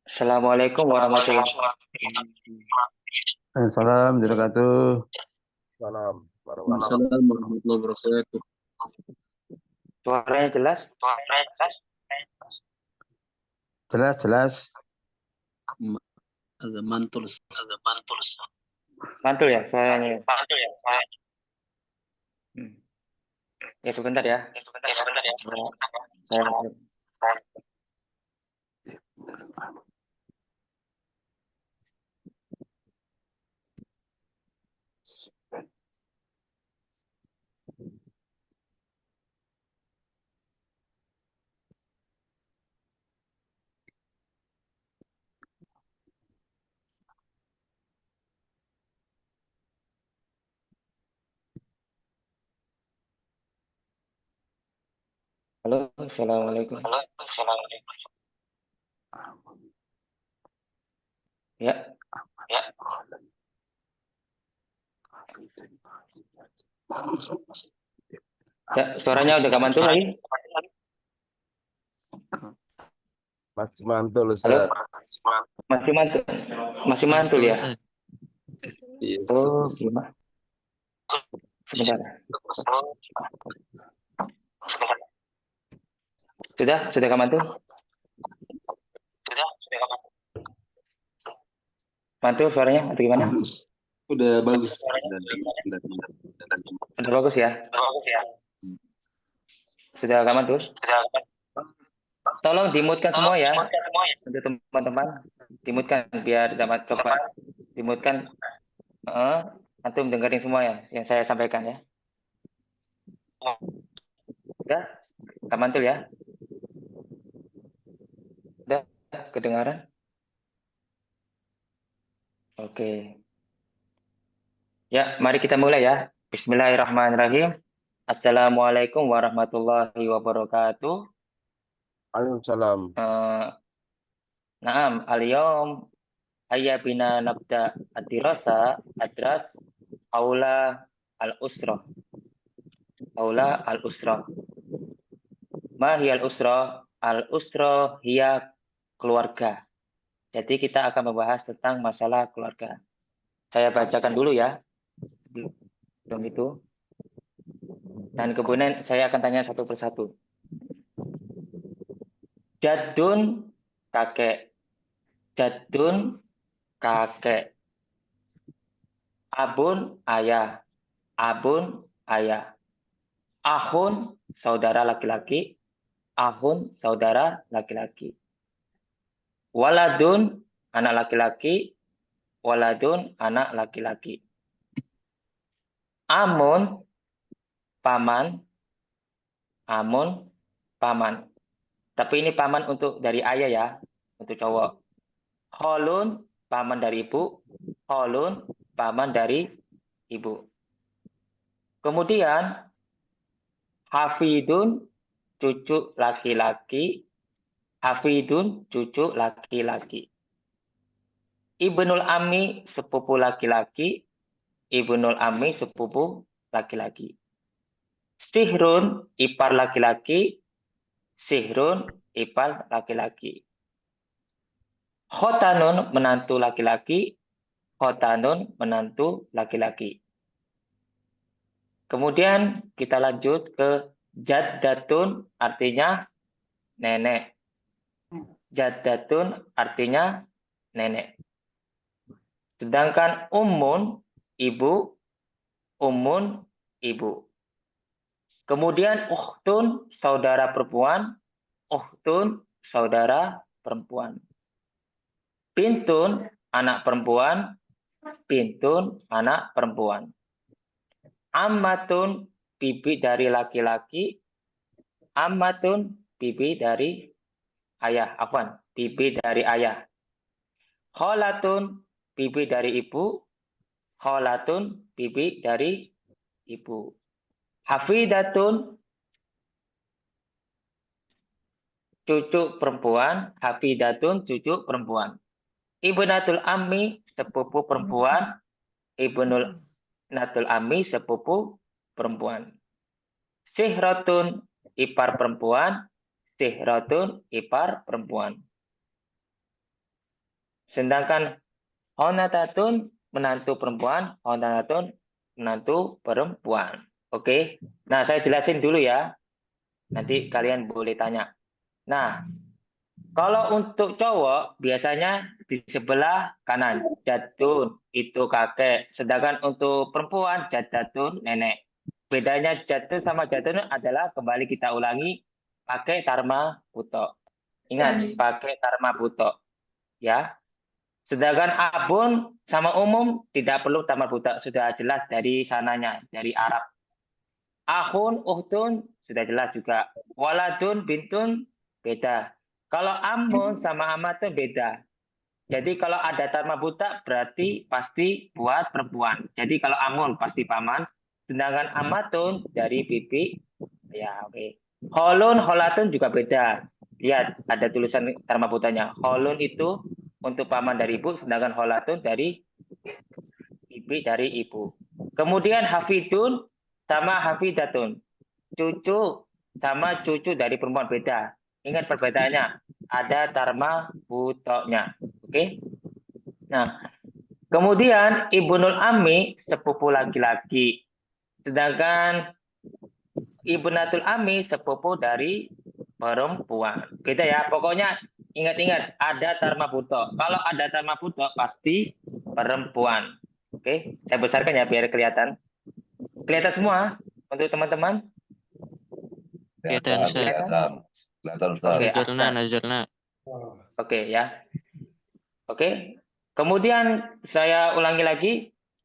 Assalamualaikum warahmatullahi wabarakatuh. Assalamualaikum warahmatullahi Salam. Waalaikumsalam warahmatullahi wabarakatuh. Suaranya jelas? Jelas. Agak mantul. Mantul ya suaranya? Ya sebentar ya. Saya Halo, assalamualaikum. Ya. Ya, suaranya udah gak mantul lagi? Masih mantul, Halo? Ustaz. Masih mantul ya? Iya. Oh, gimana? Sebentar. Sudah gak mantul? Mantul suaranya atau gimana? Udah bagus. Udah bagus ya? Sudah gak mantul? Tolong dimutkan semua ya. Untuk teman-teman, dimutkan biar dapat coba. Dimutkan. Antum dengerin semua ya yang saya sampaikan ya. Udah? Gak mantul ya? Udah? Kedengaran? Oke. Ya, mari kita mulai ya. Bismillahirrahmanirrahim. Assalamualaikum warahmatullahi wabarakatuh. Waalaikumsalam. Naam, al-yawm hayya bina nabda ad-dirasa adras aula al-usrah. Aula al-usrah. Ma hiya al-usrah? Al-usrah hiya keluarga. Jadi kita akan membahas tentang masalah keluarga. Saya bacakan dulu ya. Sebelum itu. Dan kemudian saya akan tanya satu persatu. Jadun kakek. Jadun kakek. Abun ayah. Abun ayah. Ahun saudara laki-laki. Ahun saudara laki-laki. Waladun anak laki-laki. Waladun anak laki-laki. Amun paman. Amun paman. Tapi ini paman untuk dari ayah ya. Untuk cowok. Kholun paman dari ibu. Kholun paman dari ibu. Kemudian hafidun cucu laki-laki. Hafidun cucu laki-laki. Ibnul Ami sepupu laki-laki. Ibnul Ami sepupu laki-laki. Sihrun ipar laki-laki. Sihrun ipar laki-laki. Khotanun menantu laki-laki. Khotanun menantu laki-laki. Kemudian kita lanjut ke jaddatun artinya nenek. Jaddatun artinya nenek. Sedangkan ummun ibu. Ummun ibu. Kemudian ukhtun saudara perempuan. Ukhtun saudara perempuan. Bintun anak perempuan. Bintun anak perempuan. Ammatun bibi dari laki-laki. Ammatun bibi dari ayah. Afwan, bibi dari ayah. Kholatun bibi dari ibu. Kholatun, bibi dari ibu. Hafidatun, cucu perempuan. Hafidatun, cucu perempuan. Ibnatul ammi, sepupu perempuan. Ibnul natul ammi, sepupu perempuan. Sihratun, ipar perempuan. Sihratun, ipar perempuan. Sedangkan honatatun, menantu perempuan. Honatatun, menantu perempuan. Oke. Nah, saya jelasin dulu ya. Nanti kalian boleh tanya. Nah, kalau untuk cowok biasanya di sebelah kanan jadun itu kakek, sedangkan untuk perempuan jadatun nenek. Bedanya jadun sama jadun adalah kembali kita ulangi pakai tarma buto. Ingat pakai tarma buto, ya. Sedangkan abun sama umum tidak perlu tarma buto, sudah jelas dari sananya, dari Arab. Akhun, uhtun sudah jelas juga. Waladun, bintun beda. Kalau amun sama amatun beda. Jadi kalau ada tarma buta berarti pasti buat perempuan. Jadi kalau amun pasti paman. Sedangkan amatun dari bibi. Ya oke. Holun, holatun juga beda. Lihat ada tulisan tarma butanya. Holun itu untuk paman dari ibu. Sedangkan holatun dari bibi dari ibu. Kemudian hafidun sama hafidatun. Cucu sama cucu dari perempuan beda. Ingat perbedaannya. Ada tarma butoknya. Oke. Nah, kemudian ibnul ammi sepupu laki-laki. Sedangkan ibnatul ammi sepupu dari perempuan. Beda ya. Pokoknya ingat-ingat ada tarma butok. Kalau ada tarma butok pasti perempuan. Oke, saya besarkan ya biar kelihatan. Kelihatan semua untuk teman-teman? Kelihatan, Ustaz. Kelihatan, Ustaz. Oke, Nazarna, ahsan. nazarna. Oke ya. Oke. Kemudian saya ulangi lagi.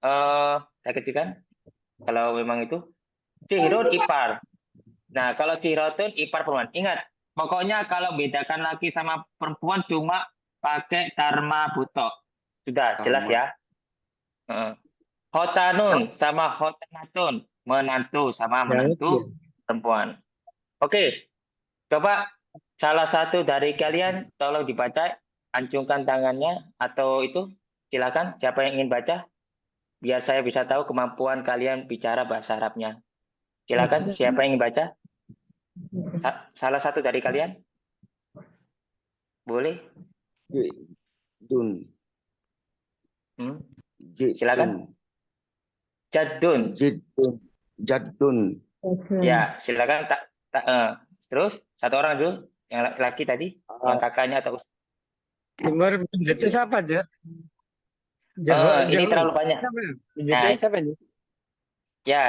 Saya kecilkan. Kalau memang itu. Sihrun ipar. Nah, kalau sihrotun ipar perempuan. Ingat, pokoknya kalau bedakan laki sama perempuan cuma pakai tarma butok. Sudah jelas ya. Hotanun sama hotanatun. Menantu sama menantu perempuan. Oke. Coba salah satu dari kalian tolong dibaca, acungkan tangannya atau itu silakan siapa yang ingin baca biar saya bisa tahu kemampuan kalian bicara bahasa Arabnya. Silakan siapa yang ingin baca? Salah satu dari kalian? Boleh? Dun. Silakan. Jadun. Jadun. Ya, silakan terus satu orang dulu yang laki-laki tadi, yang kakaknya atau Timur itu siapa aja? ini terlalu banyak. Nah, siapa aja? Ya,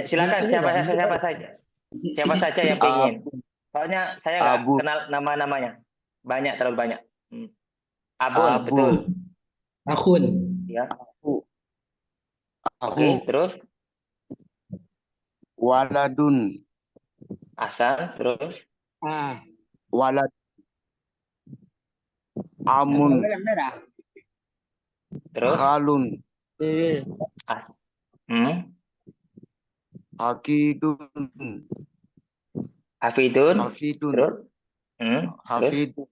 silakan siapa saja. Siapa saja yang pengen. Soalnya saya nggak kenal nama-namanya. Banyak, terlalu banyak. Abun, betul. Akhun. Ya. Oke, terus Waladun. Hasan, terus Walad. Amun. terus Khalun. Hakidun. Hafidun, Hafidun. terus Hafidun.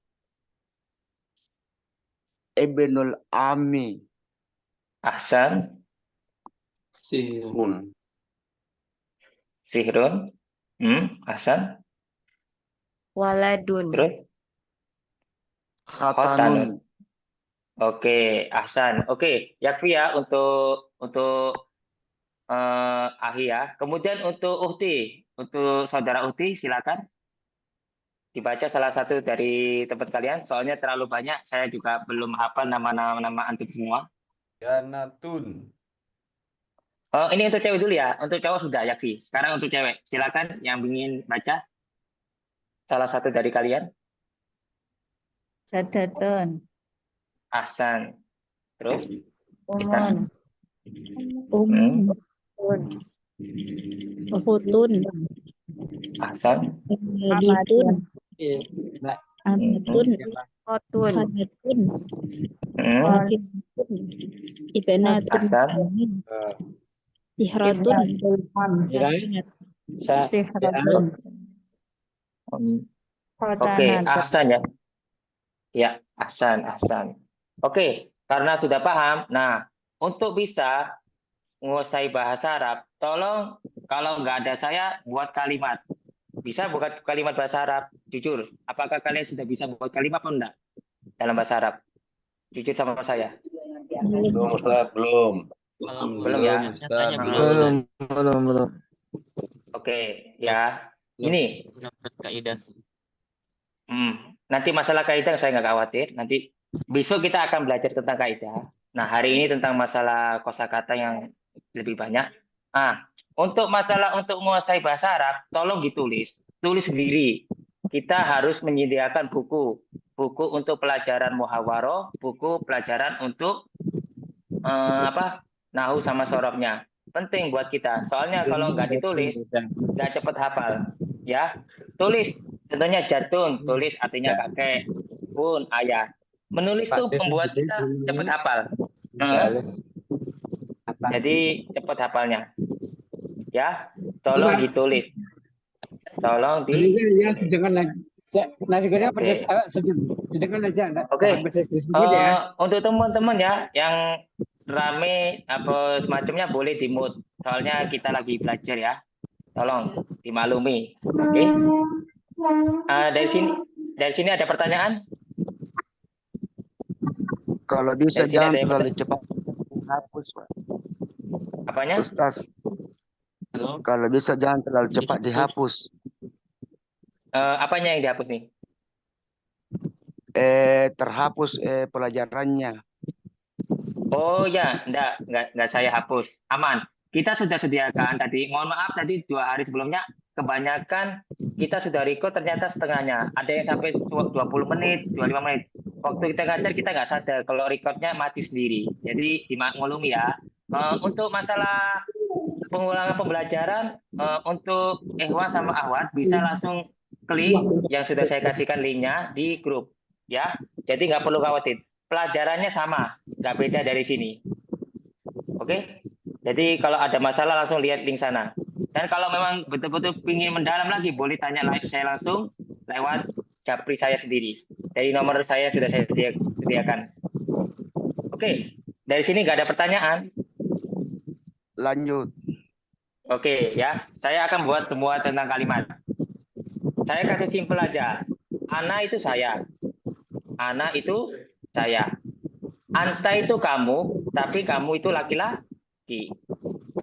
Ibnul Ami. Hasan, Sihrun. Sihrun, Hasan, Waladun. terus Khatanun. Oke, Hasan. Oke, yakfi ya untuk Ahi ya. Kemudian untuk Uhti, untuk saudara Uhti silakan dibaca salah satu dari tempat kalian. Soalnya terlalu banyak, saya juga belum hafal nama-nama antum semua. Janatun. Ini untuk cewek dulu ya. Untuk cowok sudah yakfi. Sekarang untuk cewek, silakan yang ingin baca salah satu dari kalian. Sadatun. Hasan. Terus Umun. Umun. Uhutun. Hasan. Amadun. Amadun. Khotun. Ibanatun. Hasan. Sihratun. Ya. Sihratun. Oke, Ahsan ya. Ya, Ahsan. Oke, karena sudah paham. Nah, untuk bisa menguasai bahasa Arab, tolong kalau nggak ada saya buat kalimat. Bisa buat kalimat bahasa Arab? Jujur, apakah kalian sudah bisa buat kalimat atau enggak dalam bahasa Arab? Jujur sama saya. Belum, Ustaz, belum. Belum ya? Ustaz. Belum. Oke, ya. Ini Kaidah. nanti masalah kaidah saya nggak khawatir. Nanti besok kita akan belajar tentang kaidah. Nah, hari ini tentang masalah kosakata yang lebih banyak. Untuk masalah untuk menguasai bahasa Arab, tolong ditulis. Tulis sendiri. Kita harus menyediakan buku untuk pelajaran muhawaroh, buku pelajaran untuk nahu sama sorobnya. Penting buat kita. Soalnya kalau nggak ditulis, nggak cepat hafal. Ya, tulis. Contohnya jatun, tulis artinya kakek, bun, ayah. Menulis itu membuat kita cepat hafal. Jadi cepat hafalnya. Ya, tolong ditulis. Tolong di. Ya, sedangkan lagi. Nasi goreng pedas, sedangkan aja. Oke. Untuk teman-teman ya, yang rame apa semacamnya boleh di-mute. Soalnya kita lagi belajar ya. Tolong dimaklumi. Oke. Dari sini ada pertanyaan? Kalau bisa Dari sini jangan ada yang terlalu cepat dihapus, Pak. Apanya? Ustaz, Halo. kalau bisa jangan terlalu cepat dihapus. Apanya yang dihapus nih? Terhapus pelajarannya. Oh ya, enggak saya hapus. Aman. Kita sudah sediakan tadi. Mohon maaf tadi 2 hari sebelumnya kebanyakan kita sudah record ternyata setengahnya. Ada yang sampai 20 menit, 25 menit. Waktu kita ngajar kita nggak sadar kalau recordnya mati sendiri. Jadi dimaklumi ya. Untuk masalah pengulangan pembelajaran untuk Ikhwan sama Ahwat bisa langsung klik yang sudah saya kasihkan linknya di grup ya. Jadi nggak perlu khawatir. Pelajarannya sama, nggak beda dari sini. Oke? Jadi kalau ada masalah langsung lihat link sana. Dan kalau memang betul-betul ingin mendalam lagi, boleh tanya saya langsung lewat japri saya sendiri. Dari nomor saya sudah saya sediakan. Oke, dari sini nggak ada pertanyaan. Lanjut. Oke ya, saya akan buat semua tentang kalimat. Saya kasih simpel aja. Ana itu saya. Ana itu saya. Anta itu kamu, tapi kamu itu laki-laki.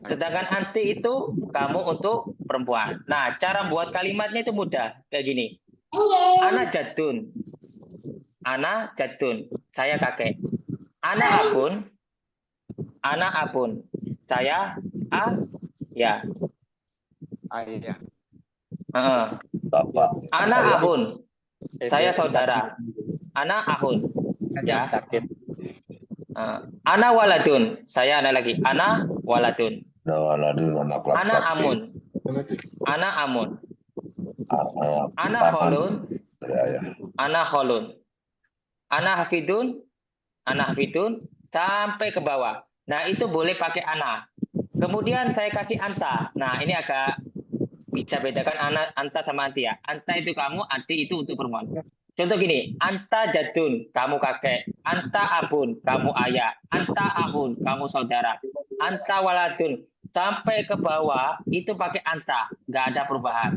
Sedangkan anti itu kamu untuk perempuan. Nah, cara buat kalimatnya itu mudah. Kayak gini. Ana jadun. Ana jadun. Saya kakek. Ana abun. Ana abun. Saya ya. Ayah. Bapak. Ana ahun. Saya saudara. Ana ahun. Ya. Ana waladun. Saya anak lagi. Ana waladun. Anak laki-laki. Ana amun. Ana amun. Ana holun. Dari ayah. Ana holun. Ana hafidun. Ana hafidun. Sampai ke bawah. Nah, itu boleh pakai ana. Kemudian saya kasih anta. Nah, ini agak bisa bedakan anta sama anti ya. Anta itu kamu, anti itu untuk perempuan. Contoh gini, anta jadun, kamu kakek. Anta abun, kamu ayah. Anta ahun, kamu saudara. Anta waladun, sampai ke bawah itu pakai anta, nggak ada perubahan.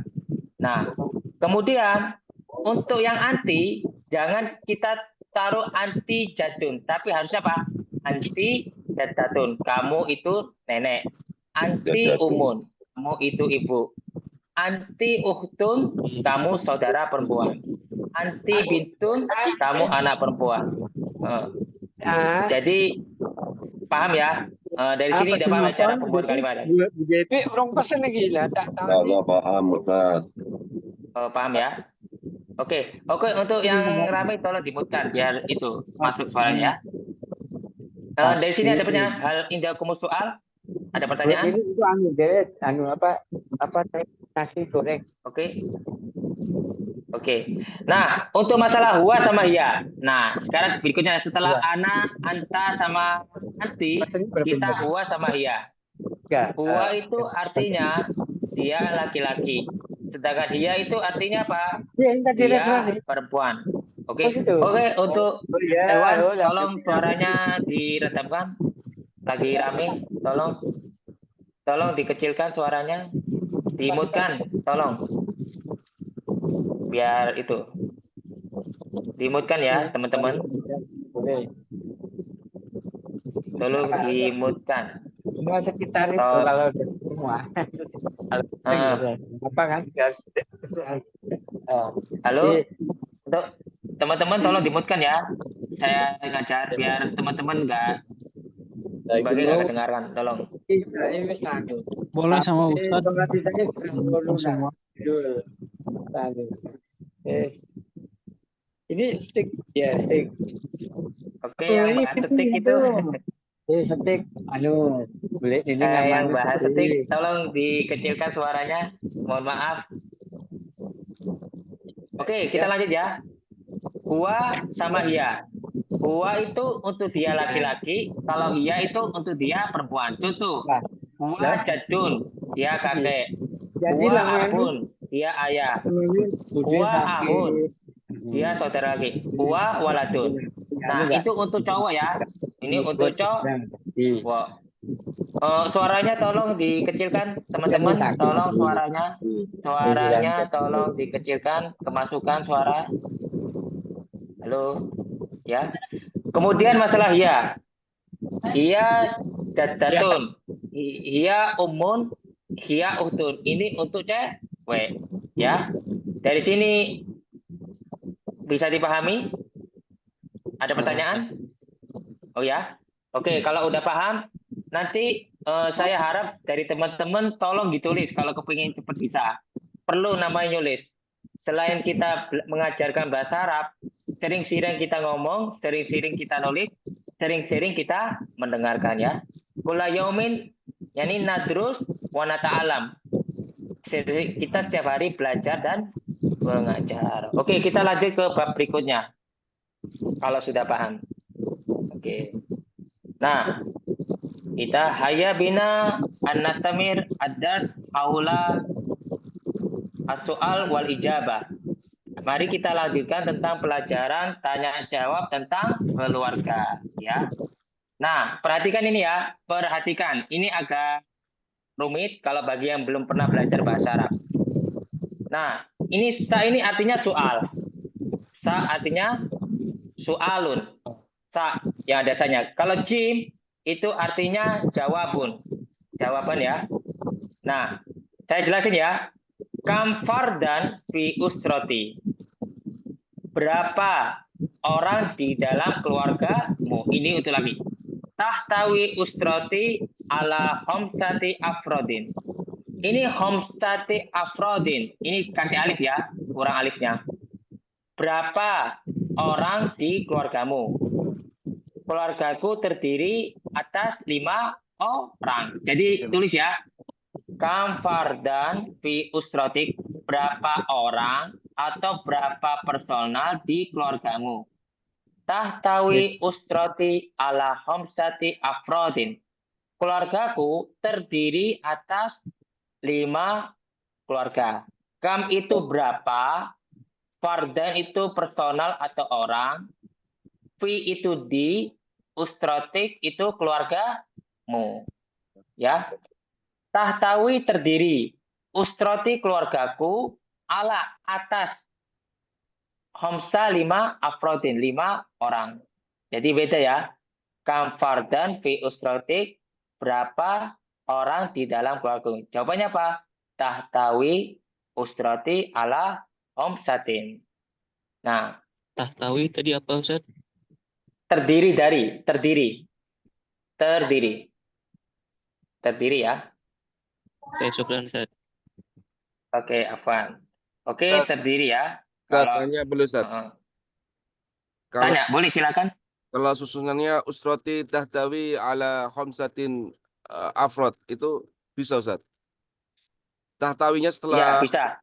Nah, kemudian untuk yang anti, jangan kita taruh anti jadun, tapi harusnya apa? Anti jadun, kamu itu nenek. Anti umun, kamu itu ibu. Anti uhtun, kamu saudara perempuan. Anti bintun, kamu anak perempuan. Jadi paham ya? Dari sini dapat paham cara pembuat kalimat. JP orang pesan lagi lah, tak tahu. Allah paham, Ustaz. Paham ya? Oke, untuk yang ramai tolong dimutkan biar itu masuk suaranya. Dari sini ada pertanyaan. Hal indah kumus soal. Ada pertanyaan? Ini itu apa nasi goreng. Oke. Oke. Nah, untuk masalah huwa sama hiya. Nah, sekarang berikutnya setelah Huwa. ana, anta sama anti, Maksudnya berapa kita tadi? huwa sama hiya. Ya, Huwa itu artinya dia laki-laki. Sedangkan hiya itu artinya apa? ya yang tadi Dia restoran. perempuan. Oke. Oh gitu. Oke, untuk Oh iya, Ewan, oh, lah. tolong suaranya diredamkan. Lagi rame, tolong dikecilkan suaranya, dimutkan, tolong. Biar itu dimutkan ya, teman-teman. Boleh. Tolong dimutkan. Semua sekitar itu Tol- kalau ada semua. Apa kan? Oh, Halo, iya. untuk teman-teman tolong dimutkan ya. Saya ngajar biar teman-teman sebagai nggak kedengaran, tolong. Ini misalnya. Boleh sama Ustaz Sholat isanya semua. Ini stick ya stick. Oke, yang ini bahas setik itu, stick. Boleh ini yang namanya bahas stick. setik, tolong dikecilkan suaranya. Mohon maaf. Oke, kita lanjut ya. Huwa sama hiya. Huwa itu untuk dia laki-laki, kalau hiya itu untuk dia perempuan. Contoh, Nah, huwa jadun, dia kakek. jadi Huwa lama ahun, dia ayah. Huwa ahun, dia saudara laki. Huwa waladun. Nah, itu untuk cowok ya. Ini untuk cowok. Wow. Suaranya tolong dikecilkan, teman-teman. Tolong suaranya tolong dikecilkan, kemasukan suara. Halo, ya. Kemudian masalah hiya. Hiya datun, hiya umun, hiya utun. Ini untuk cewek, ya. Dari sini bisa dipahami? Ada pertanyaan? Oh ya. Oke, kalau udah paham, nanti saya harap dari teman-teman tolong ditulis kalau kepingin cepat bisa. Perlu namanya nulis. Selain kita mengajarkan bahasa Arab, sering-sering kita ngomong, sering-sering kita nulis, sering-sering kita mendengarkan ya. Kula yaumin yani nadrus wa nata'alam. Kita setiap hari belajar dan mengajar. Oke, kita lanjut ke bab berikutnya. Kalau sudah paham. Oke. Nah, kita haya bina an-nastamir ad-dars haula as-soal wal ijabah. Mari kita lanjutkan tentang pelajaran tanya jawab tentang keluarga ya. Nah, perhatikan ini ya, perhatikan. Ini agak rumit kalau bagi yang belum pernah belajar bahasa Arab. Nah, ini artinya soal. Sa artinya soalun. Sa yang dasarnya. Kalau jim itu artinya jawabun. Jawaban ya. Nah, saya jelasin ya. Kam fardan fi usroti. Berapa orang di dalam keluargamu? Ini untuk lagi. Tahtawi usroti ala homsati afrodin. Ini homsati afrodin. Ini kasih alif ya, kurang alifnya. Berapa orang di keluargamu? Keluargaku terdiri atas 5 orang. Jadi tulis ya. Kam fardan fi usrotik, berapa orang atau berapa personal di keluargamu. Tahtawi usroti ala homsati afrodin. Keluargaku terdiri atas 5 keluarga. Kam itu berapa, fardan itu personal atau orang, fi itu di, ustrotik itu keluargamu. Ya. Tahtawi terdiri, ustroti keluargaku, ala atas, homsa 5 afrodin, 5 orang. Jadi beda ya. Kam fardan fi ustrotik, berapa orang di dalam keluarga. Jawabannya apa? Tahtawi ustroti ala homsatin. Nah, Tahtawi tadi apa Ustaz? terdiri ya. Oke, syukran Ustaz. Oke, Afwan. Oke, Ustaz. terdiri ya. Tanya boleh Ustaz? Kalau Tanya, boleh silakan. kalau susunannya usroti tahtawi ala khamsatin afrod itu bisa Ustaz? Tahtawinya Ya, setelah bisa.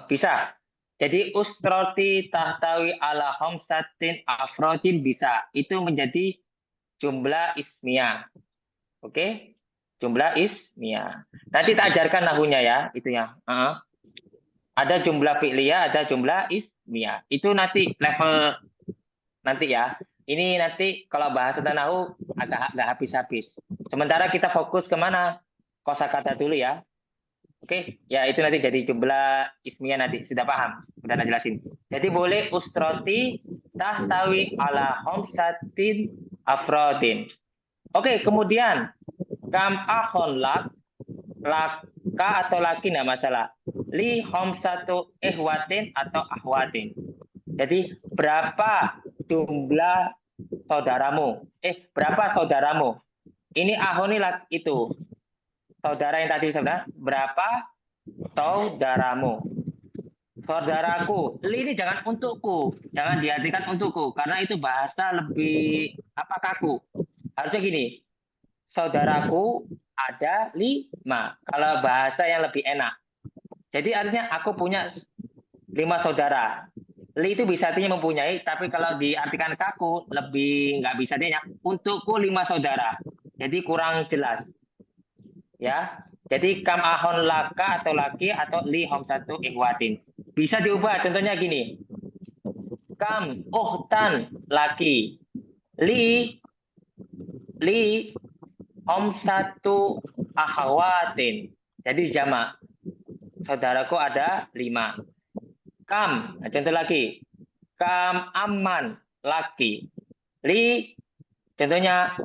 Bisa. Jadi ustroti tahtawi ala khamsatin afrodin bisa. Itu menjadi jumlah ismiyah. Oke? Jumlah ismiyah. Nanti tak ajarkan nahunya ya, itu ya. Ada jumlah fi'liyah, ada jumlah ismiyah. Itu nanti level nanti ya. Ini nanti kalau bahas tentang nahu agak nggak habis-habis. Sementara kita fokus kemana? Kosakata dulu ya. Oke, ya itu nanti jadi jumlah ismiyah nanti. Sudah paham? Sudah nak jelasin. Jadi boleh ustroti tahtawi ala khamsatin afrodin. Oke, kemudian kam akhon laka atau laki nggak masalah. Li khamsatu ihwatin atau ahwatin. Jadi berapa jumlah saudaramu? Berapa saudaramu? Ini ahon itu. Saudara yang tadi sebenarnya berapa saudaramu? Saudaraku, ini jangan untukku, jangan diartikan untukku karena itu bahasa lebih kaku. Harusnya gini, saudaraku ada 5. Kalau bahasa yang lebih enak. Jadi artinya aku punya 5 saudara. Li itu bisa artinya mempunyai, tapi kalau diartikan kaku lebih nggak bisa dia untukku 5 saudara. Jadi kurang jelas. Ya, jadi kam ahon laka atau laki atau li khamsatu ihwatin. Bisa diubah, contohnya gini. Kam uhtan laki. Li khamsatu akhwatin. Jadi jamak. Saudaraku ada 5. Kam, contoh lagi. Kam aman laki. Li, contohnya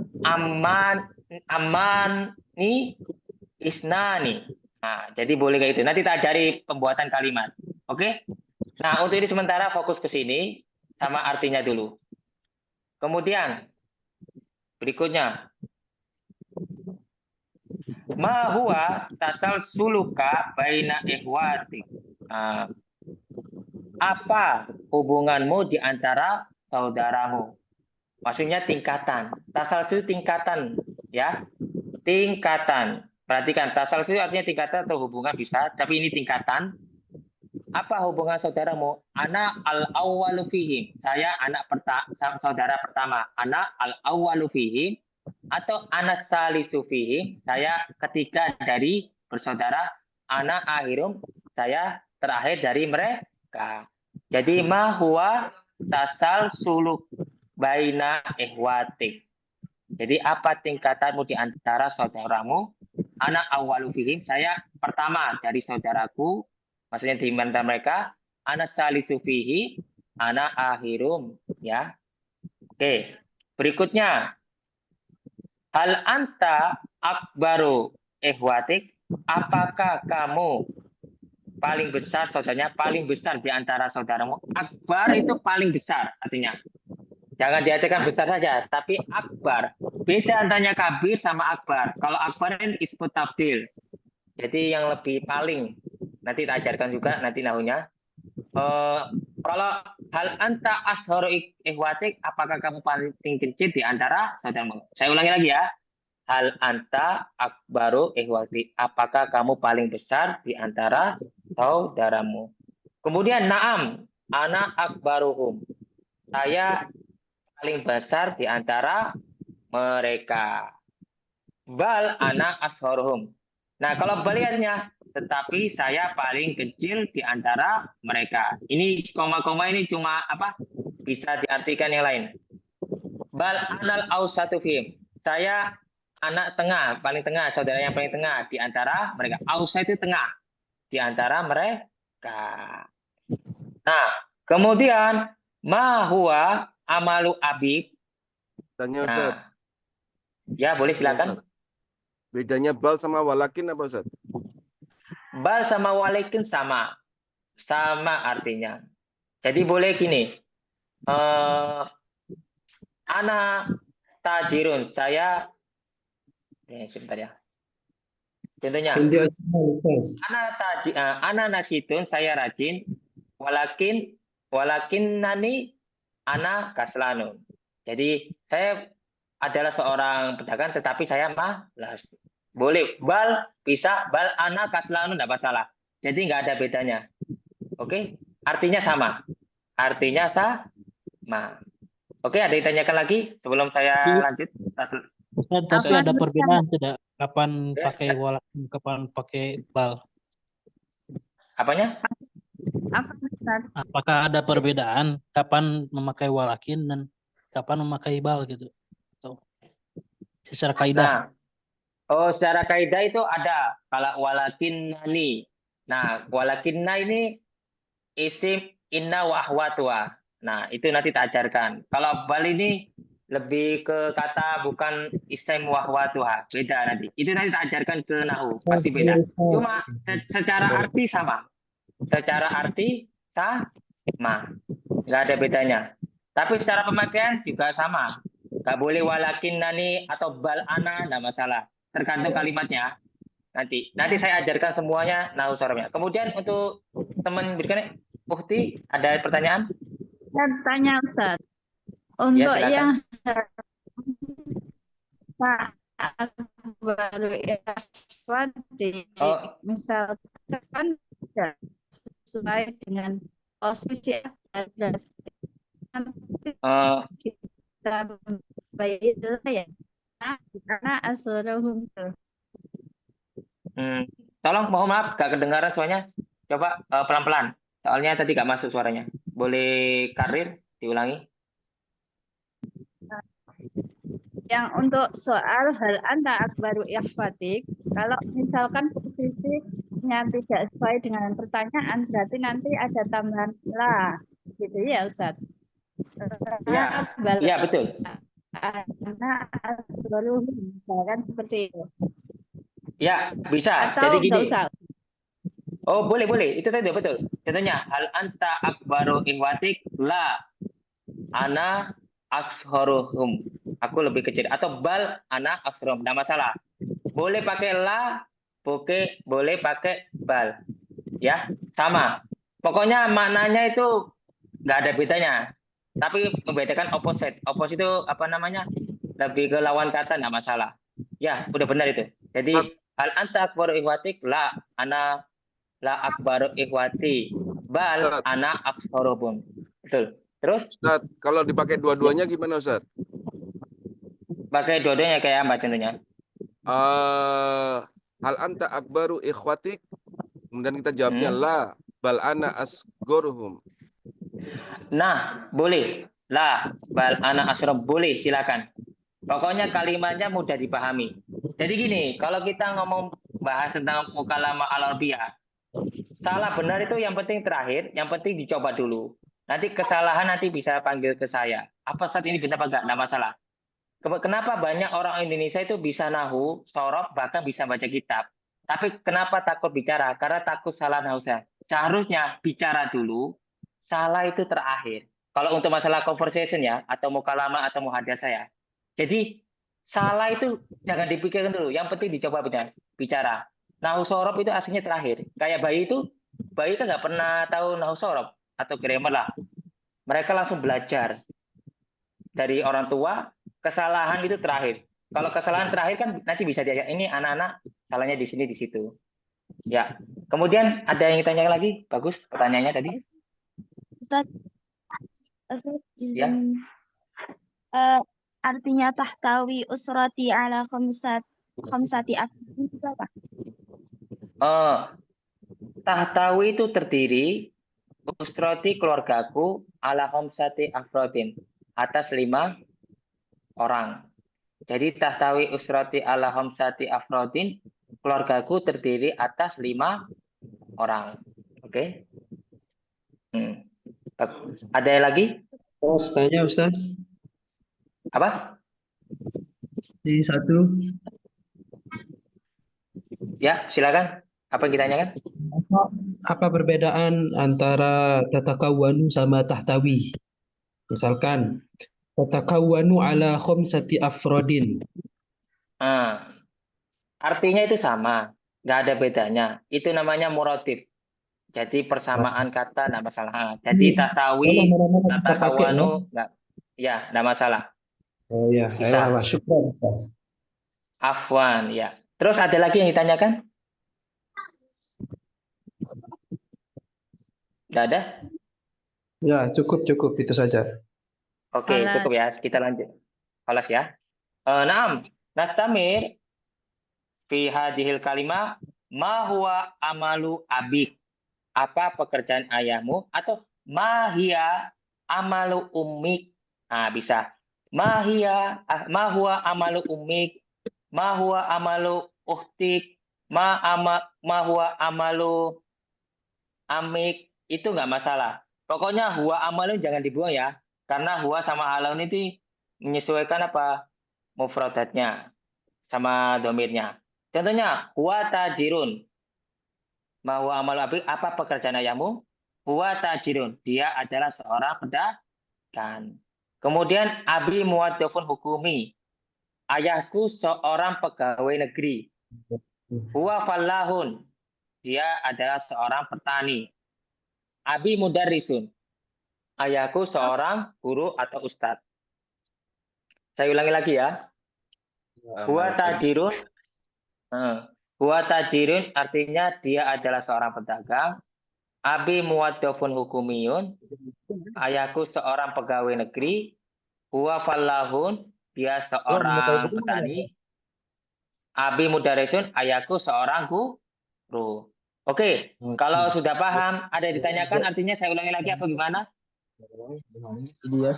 aman ni isnani. Nah, jadi boleh kayak itu. Nanti tak ajari pembuatan kalimat. Oke? Nah, untuk ini sementara fokus ke sini sama artinya dulu. Kemudian berikutnya. Ma huwa tasal suluka baina ihwati. Apa hubunganmu di antara saudaramu? Maksudnya tingkatan. Tasalsul tingkatan, ya. Tingkatan. Perhatikan, tasalsul artinya tingkatan atau hubungan bisa, tapi ini tingkatan. Apa hubungan saudaramu? Ana al-awwalu fihim. Saya anak saudara pertama. Ana al-awwalu fihim. Atau ana salisu fihim. Saya ketiga dari bersaudara. Ana akhirum. Saya terakhir dari mereka. Jadi ma huwa tasal suluk baina ihwatik. Jadi apa tingkatanmu di antara saudaramu? Anak awalu fihim, saya pertama dari saudaraku, maksudnya di antara mereka. Anak salisu fihi, anak akhirum, ya. Oke, berikutnya. Hal anta akbaru ihwatik, apakah kamu paling besar saudaranya, paling besar di antara saudaramu? Akbar itu paling besar artinya. Jangan diartikan besar saja, tapi akbar. Beda antara kabir sama akbar. Kalau akbar ini disebut tabdil. Jadi yang lebih paling. Nanti tak ajarkan juga nanti nahunya. Kalau hal anta asharu ihwatik, apakah kamu paling kecil di antara saudaramu? Saya ulangi lagi ya. Hal anta akbaru ihwatik, apakah kamu paling besar di antara saudaramu? Kemudian na'am, ana akbaruhum. Saya paling besar di antara mereka. Bal ana asharuhum. Nah, kalau baliknya, tetapi saya paling kecil di antara mereka. Ini koma-koma ini cuma apa? Bisa diartikan yang lain. Bal anal ausatu fihim. Saya anak tengah, paling tengah, saudara yang paling tengah di antara mereka. Ausa itu tengah di antara mereka. Nah, kemudian ma huwa amalu abik. Tanya Ustaz. Ya, boleh silakan. Bedanya bal sama walakin apa Ustaz? Bal sama walakin sama. Sama artinya. Jadi boleh gini. Ana tajirun. Saya sebentar ya. Contohnya. Ana nasitun, saya rajin. Walakin nani ana kaslanun. Jadi saya adalah seorang pedagang, tetapi saya malas. Boleh bal bisa, bal ana kaslanun tidak masalah. Jadi nggak ada bedanya. Oke, artinya sama. Artinya sama. Oke, ada yang ditanyakan lagi sebelum saya lanjut? Ustaz, tapi Apa ada nih, perbedaan tidak? Kapan Ya, pakai walakin, kapan pakai bal? Apanya? Apa Ustaz? Apakah ada perbedaan kapan memakai walakin dan kapan memakai bal gitu? Atau secara kaidah? Nah, oh secara kaidah itu ada. Kalau walakin nani. Nah, walakinna ini isim inna wa ahwatuha. Nah, itu nanti tak ajarkan. Kalau bal ini lebih ke kata bukan isim wa ahwatuha. Beda nanti. Itu nanti tak ajarkan ke nahu. Pasti beda. Cuma secara arti sama. Secara arti sama. Nggak ada bedanya. Tapi secara pemakaian juga sama. Nggak boleh walakin nani atau bal ana, nggak masalah. Tergantung kalimatnya. Nanti saya ajarkan semuanya nahu sorobnya. Kemudian untuk teman berikutnya, Ukti, ada pertanyaan? Saya tanya Ustaz. Ya, Untuk silakan. yang baru ikhwati, Oh, misalkan tidak sesuai dengan posisi dan eh, kita baik ya, karena asuruhum tolong mohon maaf, gak kedengaran suaranya. Coba pelan-pelan. Soalnya tadi gak masuk suaranya. Boleh karir diulangi? yang untuk soal hal anta akbaru ikhwatik, kalau misalkan posisinya tidak sesuai dengan pertanyaan, berarti nanti ada tambahan la, gitu ya Ustadz. Iya, iya betul. Karena asuruhum, misalkan seperti itu. Ya, bisa. Atau Jadi nggak gini. usah. Oh, boleh. Itu tadi betul. Contohnya, hal anta akbaru ihwatik la ana akshoruhum. Aku lebih kecil. Atau bal ana akshoruhum. Nggak masalah. Boleh pakai la, boleh pakai bal. Ya, sama. Pokoknya maknanya itu nggak ada bedanya. Tapi membedakan opposite. Opposite itu apa namanya? Lebih ke lawan kata, nggak masalah. Ya, udah benar itu. Jadi, hal anta akbaru ihwatik la ana la akbaru ikhwati bal Ustaz, ana akshoruhum. Betul. Terus Ustaz, kalau dipakai dua-duanya gimana Ustaz? pakai dua-duanya kayak apa contohnya? Hal anta akbaru ikhwatik, kemudian kita jawabnya la bal ana asgoruhum. Nah, boleh. La bal ana akshoruhum boleh, silakan. Pokoknya kalimatnya mudah dipahami. Jadi gini, kalau kita ngomong bahas tentang mukalamah al-arabiyah, salah benar itu yang penting terakhir, yang penting dicoba dulu. Nanti kesalahan nanti bisa panggil ke saya. Apa saat ini benar apa enggak? Enggak masalah. Kenapa banyak orang Indonesia itu bisa nahu, sorob, bahkan bisa baca kitab. Tapi kenapa takut bicara? Karena takut salah nahusnya. Seharusnya bicara dulu, salah itu terakhir. Kalau untuk masalah conversation ya, atau mukalamah atau muhadasah ya. Jadi salah itu jangan dipikirkan dulu. Yang penting dicoba benar, bicara. Nahu sorob itu aslinya terakhir. Kayak bayi kan nggak pernah tahu nahu sorob atau grammar lah. Mereka langsung belajar dari orang tua. Kesalahan itu terakhir. Kalau kesalahan terakhir kan nanti bisa diajak ini anak-anak salahnya di sini di situ. Ya. Kemudian ada yang ditanya lagi? Bagus pertanyaannya tadi. Ustaz, Ya. Artinya tahtawi usrati ala khamsati afrodin itu apa? Tahtawi itu terdiri usrati keluargaku ala khamsati afrodin atas 5 orang. Jadi tahtawi usrati ala khamsati afrodin, keluargaku terdiri atas 5 orang. Oke. Ada lagi? Ustaz, tanya Ustaz. Apa? Di satu, Ya, silakan. Apa yang ditanyakan? apa perbedaan antara tatakawwanu sama tahtawi? Misalkan, tatakawwanu ala khamsati afrodin. Artinya itu sama, nggak ada bedanya. Itu namanya muradif. Jadi persamaan kata nggak masalah. Jadi tahtawi, tatakawanu, nggak, ya nggak masalah. Oh ya, Bisa. syukran Ustaz. Afwan, ya. Terus ada lagi yang ditanyakan? Nggak ada? Ya, cukup itu saja. Oke, Alas. cukup ya. Kita lanjut. Alas ya. Naam. Nastamir fi hadhil kalimah ma huwa amalu abik. Apa pekerjaan ayahmu? Atau ma hiya amalu ummik. Nah, bisa. Ma huwa amalu ummik. Ma huwa amalu uhtik. Ma huwa amalu amik. Itu nggak masalah. Pokoknya huwa amalun jangan dibuang ya. Karena huwa sama alaun itu menyesuaikan apa? Mufradatnya sama domirnya. Contohnya, huwa tajirun. Ma huwa amalu abik. Apa pekerjaan ayahmu? Huwa tajirun. Dia adalah seorang pedagang. Kemudian, abi muwaddafun hukumi. Ayahku seorang pegawai negeri. Huwa fallahun. Dia adalah seorang petani. Abi mudarrisun. Ayahku seorang guru atau ustadz. Saya ulangi lagi ya. Huwa tajirun. Huwa tajirun artinya dia adalah seorang pedagang. Abi muwaddafun hukumiyun. Ayahku seorang pegawai negeri. Huwa fallahun. Dia seorang petani. Abi mudarrisun. Ayahku seorang guru. Oke, kalau sudah paham, ada yang ditanyakan, artinya saya ulangi lagi apa gimana?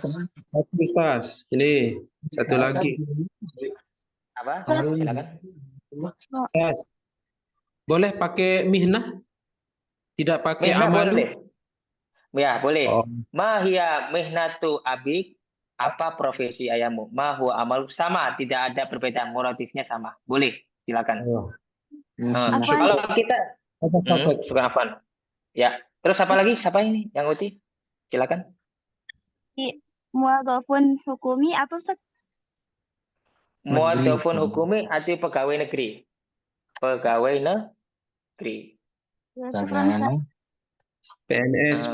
Satu, Ustaz. Ini satu lagi. Apa? Silakan. Ustaz, boleh pakai mihnah? Tidak pakai Mihnah amalu? boleh. Ya, boleh. Oh. Ma hiya mihnatu abik. Apa profesi ayahmu? Ma huwa amalu. Sama, tidak ada perbedaan. Moratifnya sama. Boleh, silakan. Kalau kita suka apa? Ya. Terus apa lagi? Siapa ini? Yang Uti? Silakan. Muwadhafun hukumi atau Muwadhafun hukumi atau pegawai negeri. Pegawai negeri. PNS.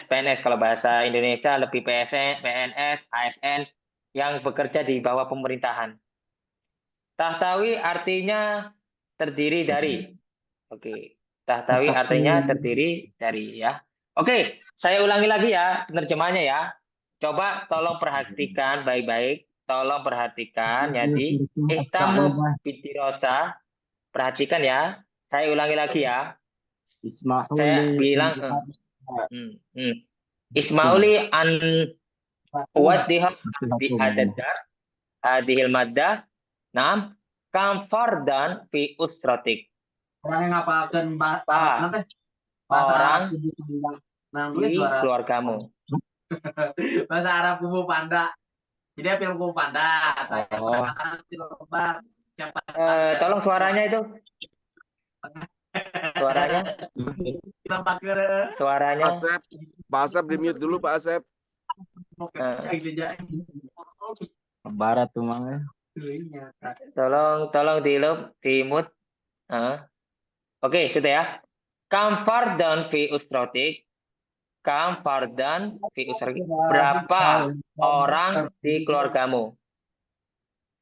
PNS kalau bahasa Indonesia lebih PNS, ASN yang bekerja di bawah pemerintahan. Tahtawi artinya terdiri dari. Oke. Tahtawi artinya terdiri dari ya. Oke, saya ulangi lagi ya penerjemahnya ya. Coba tolong perhatikan baik-baik. Tolong perhatikan jadi ihtamu bidirosa. Perhatikan ya. Saya ulangi lagi ya. Saya bilang Ismauli an waddiha bi adadar hadhil maddah nam kam fardan fi usratik. Orang yang ngapalkeun Orang di keluargamu. Bahasa Arab kubu panda. Jadi film kubu panda. Tolong suaranya itu. Suaranya. Pak Asep di mute dulu Pak Asep. Barat tuh mang. Tolong di mute. Oke, sudah ya. Kam fardan fi usratik. Kam fardan fi usratik. Berapa orang di keluargamu?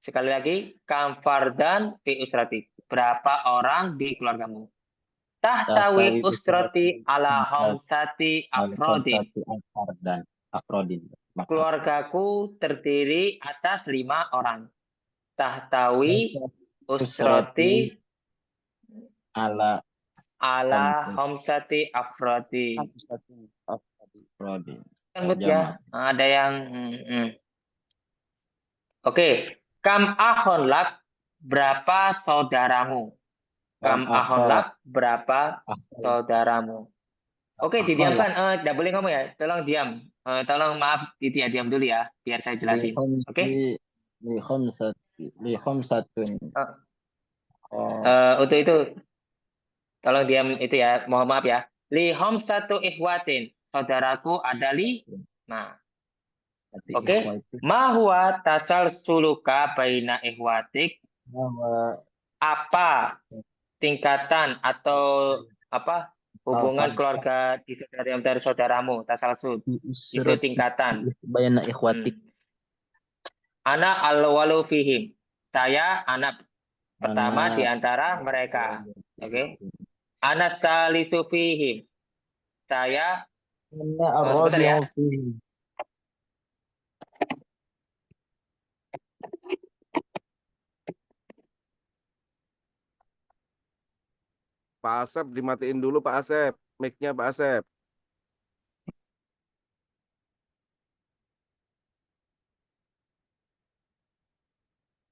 Sekali lagi, kam fardan fi usratik. Berapa orang di keluargamu? Tahtawi usrati ala khamsati afrodin. Keluargaku terdiri atas 5 orang. Tahtawi usrati ala khamsati afrodin. Ya, ada yang Oke, kam ahon lak, berapa saudaramu? Kam ahon lak, berapa saudaramu? Oke, didiamkan. Tidak boleh ngomong ya. Tolong diam. Tolong maaf, Titi ya, diam dulu ya, biar saya jelasin. Oke? Untuk itu, tolong diam itu ya. Mohon maaf ya. Li khamsatu ihwatin. Saudaraku ada 5. Oke. Ma huwa tasal suluka baina ihwatik. Apa tingkatan atau apa hubungan keluarga di saudara saudaramu? Tasalsul itu tingkatan. Baina ikhwatik. Ana al-walu fihim. Saya anak pertama di antara mereka. Oke. Ana salisu fihim. Saya أنا sebentar ya. الرابع فيهم. Pak Asep dimatiin dulu Pak Asep. Mic-nya Pak Asep.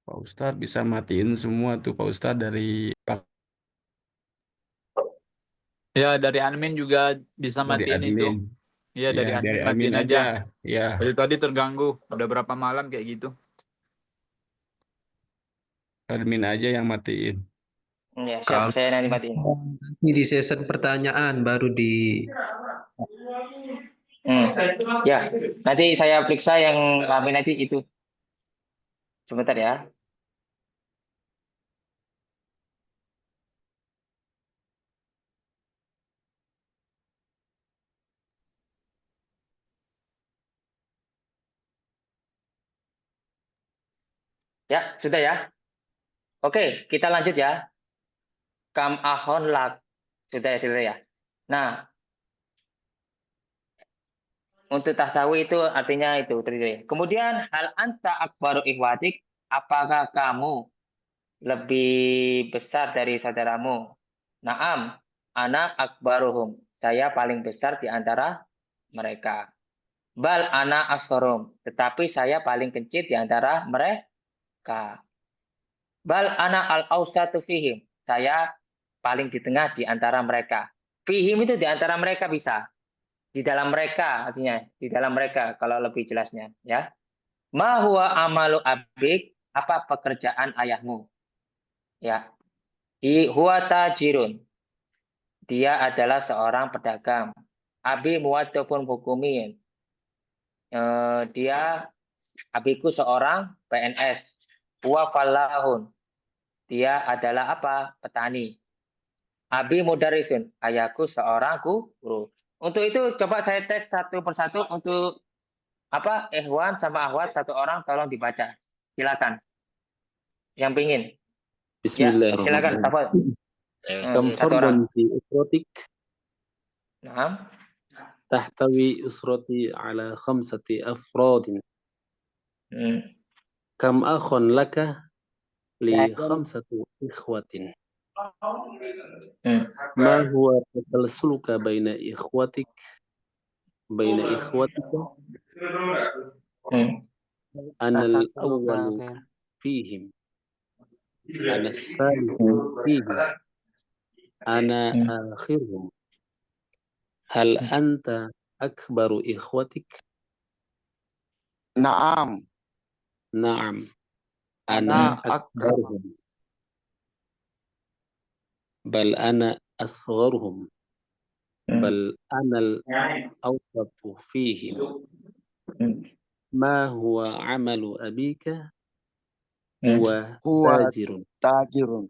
Pak Ustadz bisa matiin semua tuh Pak Ustadz dari Ya, dari admin juga bisa matiin itu. admin. Iya, dari Ya, admin dari admin matiin aja. Ya. Dari tadi terganggu. Udah berapa malam kayak gitu. Admin aja yang matiin. Ya, siap. Kalau Saya nanti matiin. nanti di sesi pertanyaan baru di Ya, nanti saya periksa yang rame nanti itu. Sebentar ya. Ya, sudah ya. Oke, kita lanjut ya. Kam ahon lak. Sudah ya. Nah, untuk tahtawi itu artinya itu tadi. Kemudian hal anta akbaru ikhwatik, apakah kamu lebih besar dari saudaramu? Naam, anak akbaruhum. Saya paling besar di antara mereka. Bal ana asgharum, tetapi saya paling kecil di antara mereka. Bal ana al-ausatu fihim. Saya paling di tengah di antara mereka. Fihim itu di antara mereka bisa. Di dalam mereka artinya, di dalam mereka kalau lebih jelasnya ya. Ma huwa amalu abik, apa pekerjaan ayahmu? Ya. Huwa tajirun. Dia adalah seorang pedagang. Abi muwaddafun hukumin. Dia abiku seorang PNS. Huwa fallahun. Dia adalah apa? Petani. Abi mudarisun. Ayahku seorang guru. Untuk itu coba saya tes satu persatu untuk apa Ikhwan sama Akhwat satu orang tolong dibaca. Silakan. Yang pingin. Ya, silakan. Bismillahirrahmanirrahim. كم Satu orang. فردا في أسرتك؟ Nah. تحتوي أسرتي على 5 أفراد. كم أخ لك؟ لي 5 إخوة. ما هو تسلسلك بين إخوتك؟ أنا الأول فيهم. أنا الثالث فيهم. أنا آخرهم. هل أنت أكبر إخوتك؟ Naam. نعم. Ana أنا أكبرهم. بل أنا أصغرهم. بل أنا الأوسط فيهم. ما هو عمل أبيك؟ هو تاجر.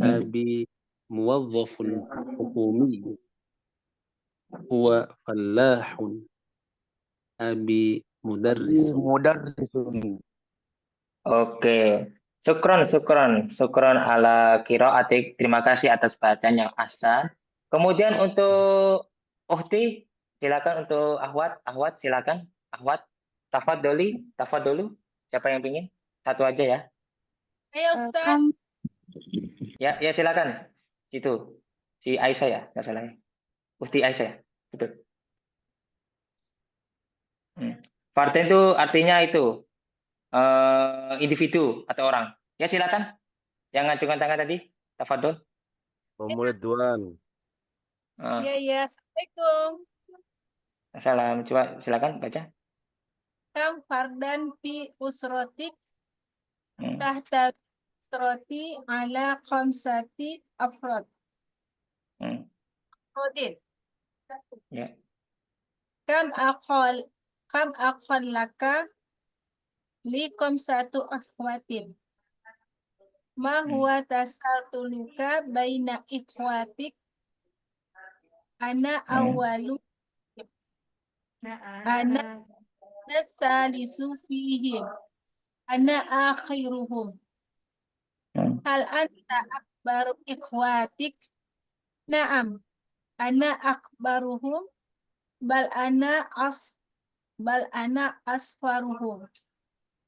أبي موظف حكومي. هو فلاح. أبي مدرس. Oke. Syukron ala qiraatik. Terima kasih atas bacanya Ahsan. Kemudian untuk Uhti, silakan untuk Ahwat silakan. Ahwat, tafadholu. Siapa yang pingin? Satu aja ya. Ayo Ustaz. Ya silakan. Itu si Aisyah ya, nggak salah ya. Uhti Aisyah, betul. Parten itu artinya itu individu atau orang. Ya silakan. Yang ngacungkan tangan tadi, tafadhol. Mulai Duan. Iya. Assalamualaikum. Salam. Coba silakan baca. Kam fardan fi usrotik tahta usroti ala khamsati afrod. Rodin. Ya. Kam akhon laka li khamsatu akhwatin. Ma huwa tasaltuluka baina ikhwatik. Ana awalu. Ana salisu fihim. Ana akhiruhum. Hal anta akbaru ikhwatik? Naam. ana akbaruhum bal ana asfaruhum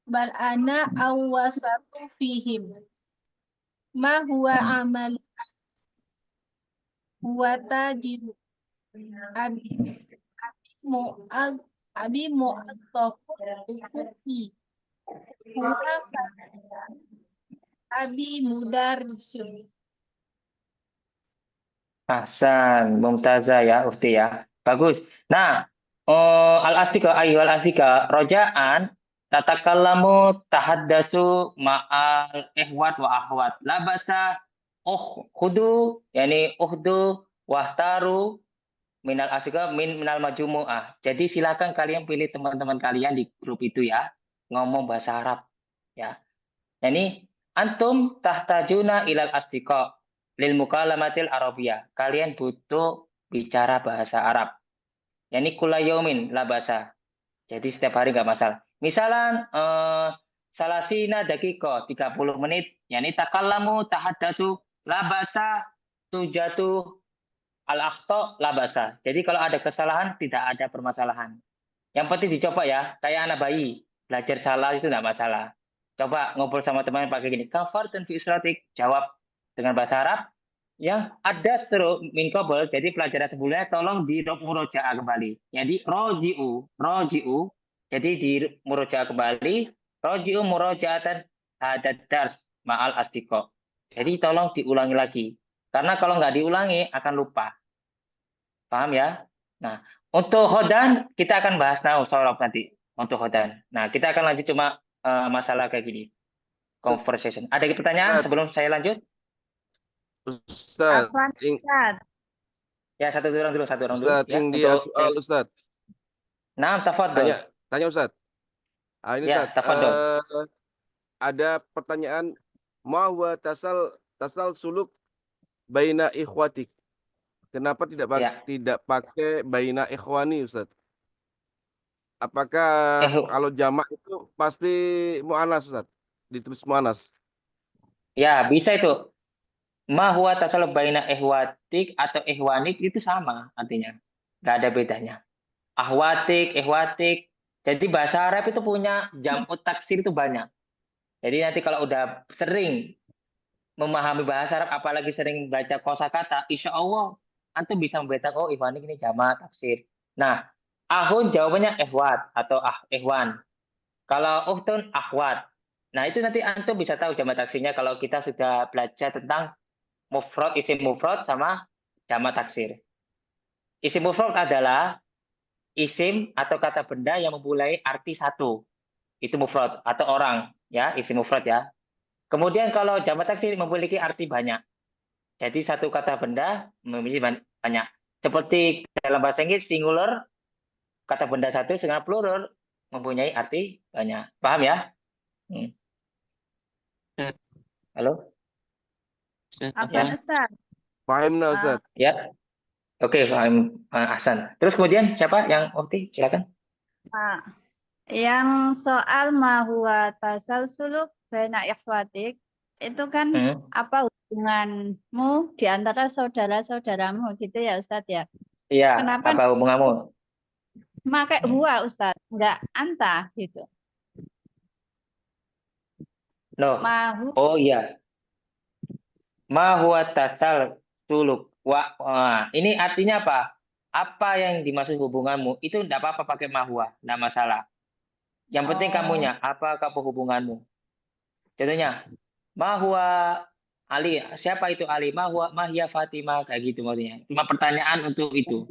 bal ana awwasatu fihim ma huwa amal huwa tajiru abi mu'attafu ukufi huwa abi mudarrisun. Hasan, Mumtazah ya, Ufti ya. Bagus. Nah, al-astika ayyuhal astika rojaan tatakallamu tahaddasu ma'al ihwat wa akhwat. Labasa khudu yani uhdu wahtaru minal asika minal majumu'ah. Jadi silakan kalian pilih teman-teman kalian di grup itu ya, ngomong bahasa Arab ya. Yani antum tahtajuna ilal astika lil mukalamatil arabiyah. Kalian butuh bicara bahasa Arab. Yani kula yaumin la bahasa. Jadi setiap hari nggak masalah. Misalan salasina dakiko 30 menit. Yani takallamu tahaddasu la bahasa tujatu al akhto la bahasa. Jadi kalau ada kesalahan tidak ada permasalahan. Yang penting dicoba ya, kayak anak bayi. Belajar salah itu nggak masalah. Coba ngobrol sama teman pakai gini. Kafar dan fi isratik. Jawab dengan bahasa Arab. Yang ada seru min qabl, jadi pelajaran sebelumnya tolong di murojaah kembali. Jadi roji'u. Jadi di murojaah kembali. Roji'u murojaatan hadad dars ma'al asdiqo. Jadi tolong diulangi lagi. Karena kalau nggak diulangi akan lupa. Paham ya? Nah, untuk Hodan kita akan bahas sorob nanti untuk Hodan. Nah, kita akan lanjut cuma masalah kayak gini. Conversation. Ada pertanyaan sebelum saya lanjut? Ustaz, Ya, satu orang dulu. Ustaz, Ya, yang dia soal Ustaz. Nah, tafadhol. Tanya Ustaz. Ini ya, Ustaz, tafadhol. ada pertanyaan, ma huwa tasal suluk baina ikhwatik. Kenapa tidak pakai baina ikhwani, Ustaz? Apakah kalau jamak itu pasti mu'anas, Ustaz? Ditulis mu'anas. Ya, bisa itu. Ma huwa tasal baina ihwatik atau ihwanik itu sama artinya. Nggak ada bedanya. Ahwatik, ihwatik. Jadi bahasa Arab itu punya jam'ut taksir itu banyak. Jadi nanti kalau udah sering memahami bahasa Arab, apalagi sering baca kosakata, insya Allah antum bisa membedakan, oh ihwanik ini jamak taksir. Nah, ahun jawabannya ihwat atau ihwan. Kalau uhtun ahwat. Nah, itu nanti antum bisa tahu jamak taksirnya kalau kita sudah belajar tentang mufrad, isim mufrad sama jamak taksir. Isim mufrad adalah isim atau kata benda yang memulai arti satu. Itu mufrad atau orang, ya, isim mufrad ya. Kemudian kalau jamak taksir memiliki arti banyak. Jadi satu kata benda memiliki banyak. Seperti dalam bahasa Inggris singular, kata benda satu dengan plural mempunyai arti banyak. Paham ya? Halo? Afwan Ustaz. Paham nggak Ustaz? Ya. Oke, paham Hasan. Terus kemudian siapa yang Ukti? Silakan. Nah, yang soal ma huwa tasalsuluk baina ikhwatik itu kan apa hubunganmu di antara saudara-saudaramu gitu ya Ustadz ya? Iya, Kenapa apa hubunganmu? pakai huwa Ustadz, enggak anta gitu. No. Mahu. Oh iya. Ma huwa tasal suluk. Ini artinya apa? Apa yang dimaksud hubunganmu itu enggak apa-apa pakai ma huwa, enggak masalah. Yang penting kamunya, apa hubunganmu? Contohnya, ma huwa Ali, siapa itu Ali? Ma hiya Fatimah, kayak gitu maksudnya. Cuma pertanyaan untuk itu.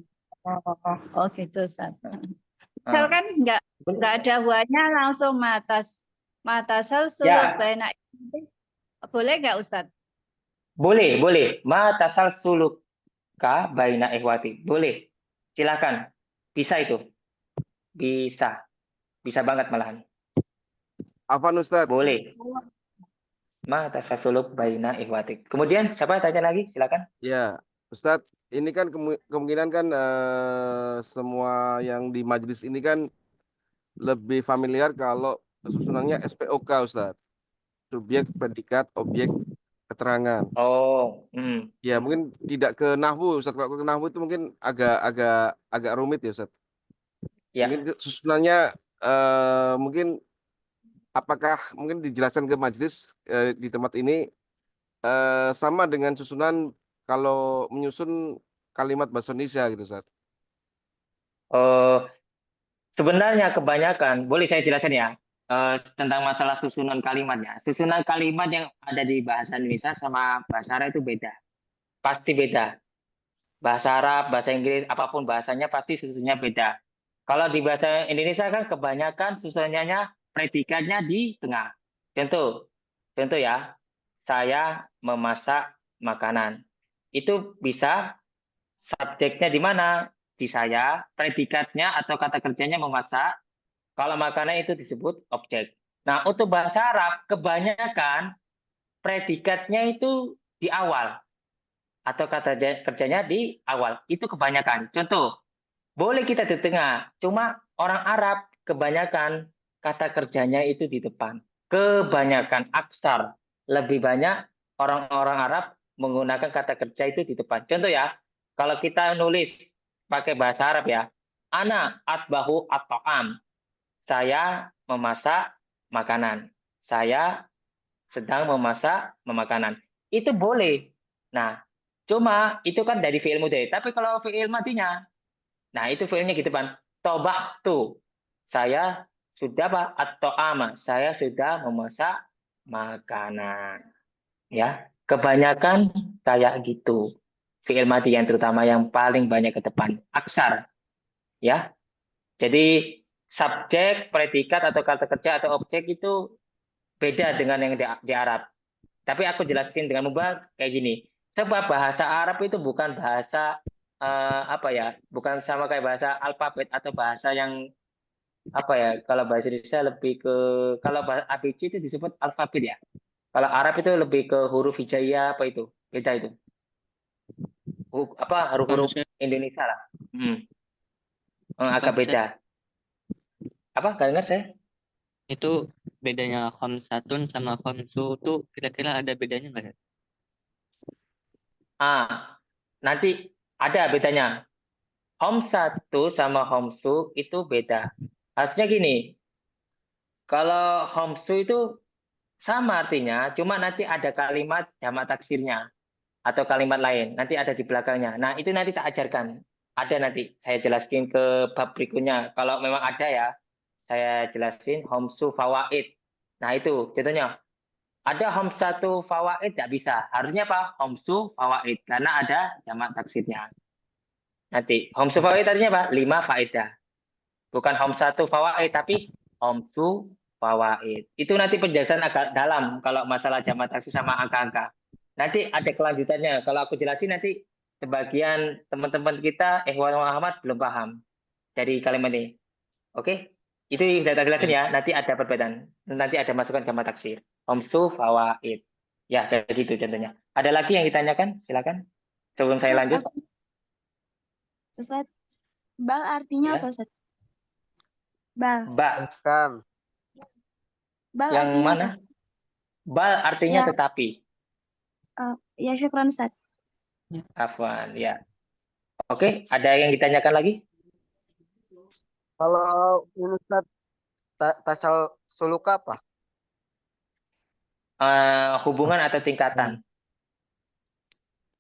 Oh gitu Ustaz. Misalkan enggak ada huanya langsung matasal suluk baina. Boleh enggak Ustaz? Boleh. Ma tasal suluk ka baina ikhwati. Boleh. Silakan. Bisa itu. Bisa banget malahan. Apa Ustaz? Boleh. Ma tasal suluk baina ikhwati. Kemudian siapa tanya lagi? Silakan. Ya, Ustaz, ini kan kemungkinan kan semua yang di majelis ini kan lebih familiar kalau susunannya SPOK, Ustaz. Subjek, predikat, objek, keterangan. Oh, Ya mungkin tidak ke nahwu, Ustaz. Kalau ke nahwu itu mungkin agak rumit ya, Ustaz. ya. Mungkin susunannya mungkin apakah mungkin dijelaskan ke majelis di tempat ini sama dengan susunan kalau menyusun kalimat bahasa Indonesia gitu, Ustaz. Sebenarnya kebanyakan, boleh saya jelaskan ya, tentang masalah susunan kalimatnya. Susunan kalimat yang ada di bahasa Indonesia sama bahasa Arab itu beda. Pasti beda. Bahasa Arab, bahasa Inggris, apapun bahasanya pasti susunannya beda. Kalau di bahasa Indonesia kan kebanyakan susunannya predikatnya di tengah. Contoh ya, saya memasak makanan. Itu bisa subjeknya di mana? Di saya, predikatnya atau kata kerjanya memasak. Kalau makanan itu disebut objek. Nah, untuk bahasa Arab, kebanyakan predikatnya itu di awal. Atau kata kerjanya di awal. Itu kebanyakan. Contoh, boleh kita di tengah. Cuma orang Arab, kebanyakan kata kerjanya itu di depan. Kebanyakan aksar. Lebih banyak orang-orang Arab menggunakan kata kerja itu di depan. Contoh ya, kalau kita nulis pakai bahasa Arab ya, ana atbahu at-ta'am. Saya memasak makanan. Saya sedang memasak makanan. Itu boleh. Nah, cuma itu kan dari fi'il mudhari. Tapi kalau fi'il madinya, nah itu fi'ilnya di depan. Tobahtu. Saya sudah apa? At-ta'ama. Saya sudah memasak makanan. Ya, kebanyakan kayak gitu. Fi'il madi yang terutama yang paling banyak ke depan. Aksar. Ya. Jadi subjek, predikat atau kata kerja atau objek itu beda dengan yang di Arab. Tapi aku jelaskan dengan mudah kayak gini. Sebab bahasa Arab itu bukan bahasa bukan sama kayak bahasa alfabet atau bahasa yang kalau bahasa Indonesia lebih ke, kalau bahasa ABC itu disebut alfabet ya. Kalau Arab itu lebih ke huruf hijaiyah beda itu. Huruf-huruf Indonesia lah. Agak beda. Apa? Gak dengar saya? Itu bedanya khamsatun sama khamsu tuh kira-kira ada bedanya nggak ya? Nanti ada bedanya. Khamsatu sama khamsu itu beda. Harusnya gini. Kalau khamsu itu sama artinya, cuma nanti ada kalimat jamak taksirnya atau kalimat lain. Nanti ada di belakangnya. Nah, itu nanti tak ajarkan. Ada nanti saya jelaskan ke bab berikutnya. Kalau memang ada ya, saya jelasin khamsu fawaid. Nah, itu contohnya. Ada khamsatu fawaid tidak bisa. Harusnya apa? Khamsu fawaid karena ada jamak taksirnya. Nanti khamsu fawaid artinya apa? 5 faedah. Bukan khamsatu fawaid tapi khamsu fawaid. Itu nanti penjelasan agak dalam kalau masalah jamak taksir sama angka-angka. Nanti ada kelanjutannya. Kalau aku jelasin nanti sebagian teman-teman kita Ikhwan Muhammad belum paham dari kalimat ini. Oke? Itu sudah tak jelasin ya. Nanti ada perbedaan. Nanti ada masukan jamak taksir. Khamsu fawaid. Ya, kayak gitu contohnya. Ada lagi yang ditanyakan? Silakan. Sebelum saya lanjut. Ustaz, bal artinya apa, Ustaz? Bal. Bukan. Bal Yang artinya mana? apa? Bal artinya Ya. tetapi. Ya, syukran, Ustaz. Afwan, ya. Oke, ada yang ditanyakan lagi? Kalau ini Ustaz, tasal suluka apa? Hubungan atau tingkatan.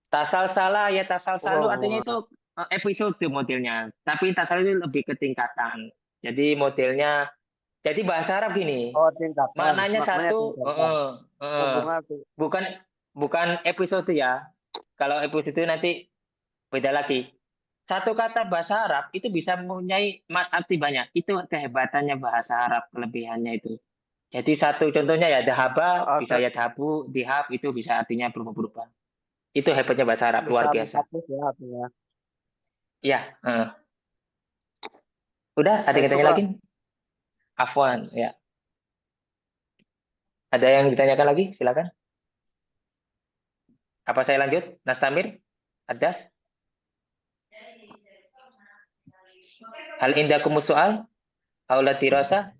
Tasal salah ya tasal salu artinya itu episode modelnya. Tapi tasal itu lebih ke tingkatan. Jadi modelnya, jadi bahasa Arab gini. Oh, tingkatan. Maknanya satu, Hubungan. bukan episode ya. Kalau episode itu nanti beda lagi. Satu kata bahasa Arab itu bisa mempunyai arti banyak. Itu kehebatannya bahasa Arab, kelebihannya itu. Jadi satu contohnya ya dahaba, bisa ya dahabu, dihab itu bisa artinya berubah-ubah. Itu hebatnya bahasa Arab, luar biasa. Ya. Udah, ada yang ditanya lagi? Afwan, ya. Ada yang ditanyakan lagi? Silakan. Apa saya lanjut? Nastamir? Adas? Hal indakumus soal? Aula dirasa?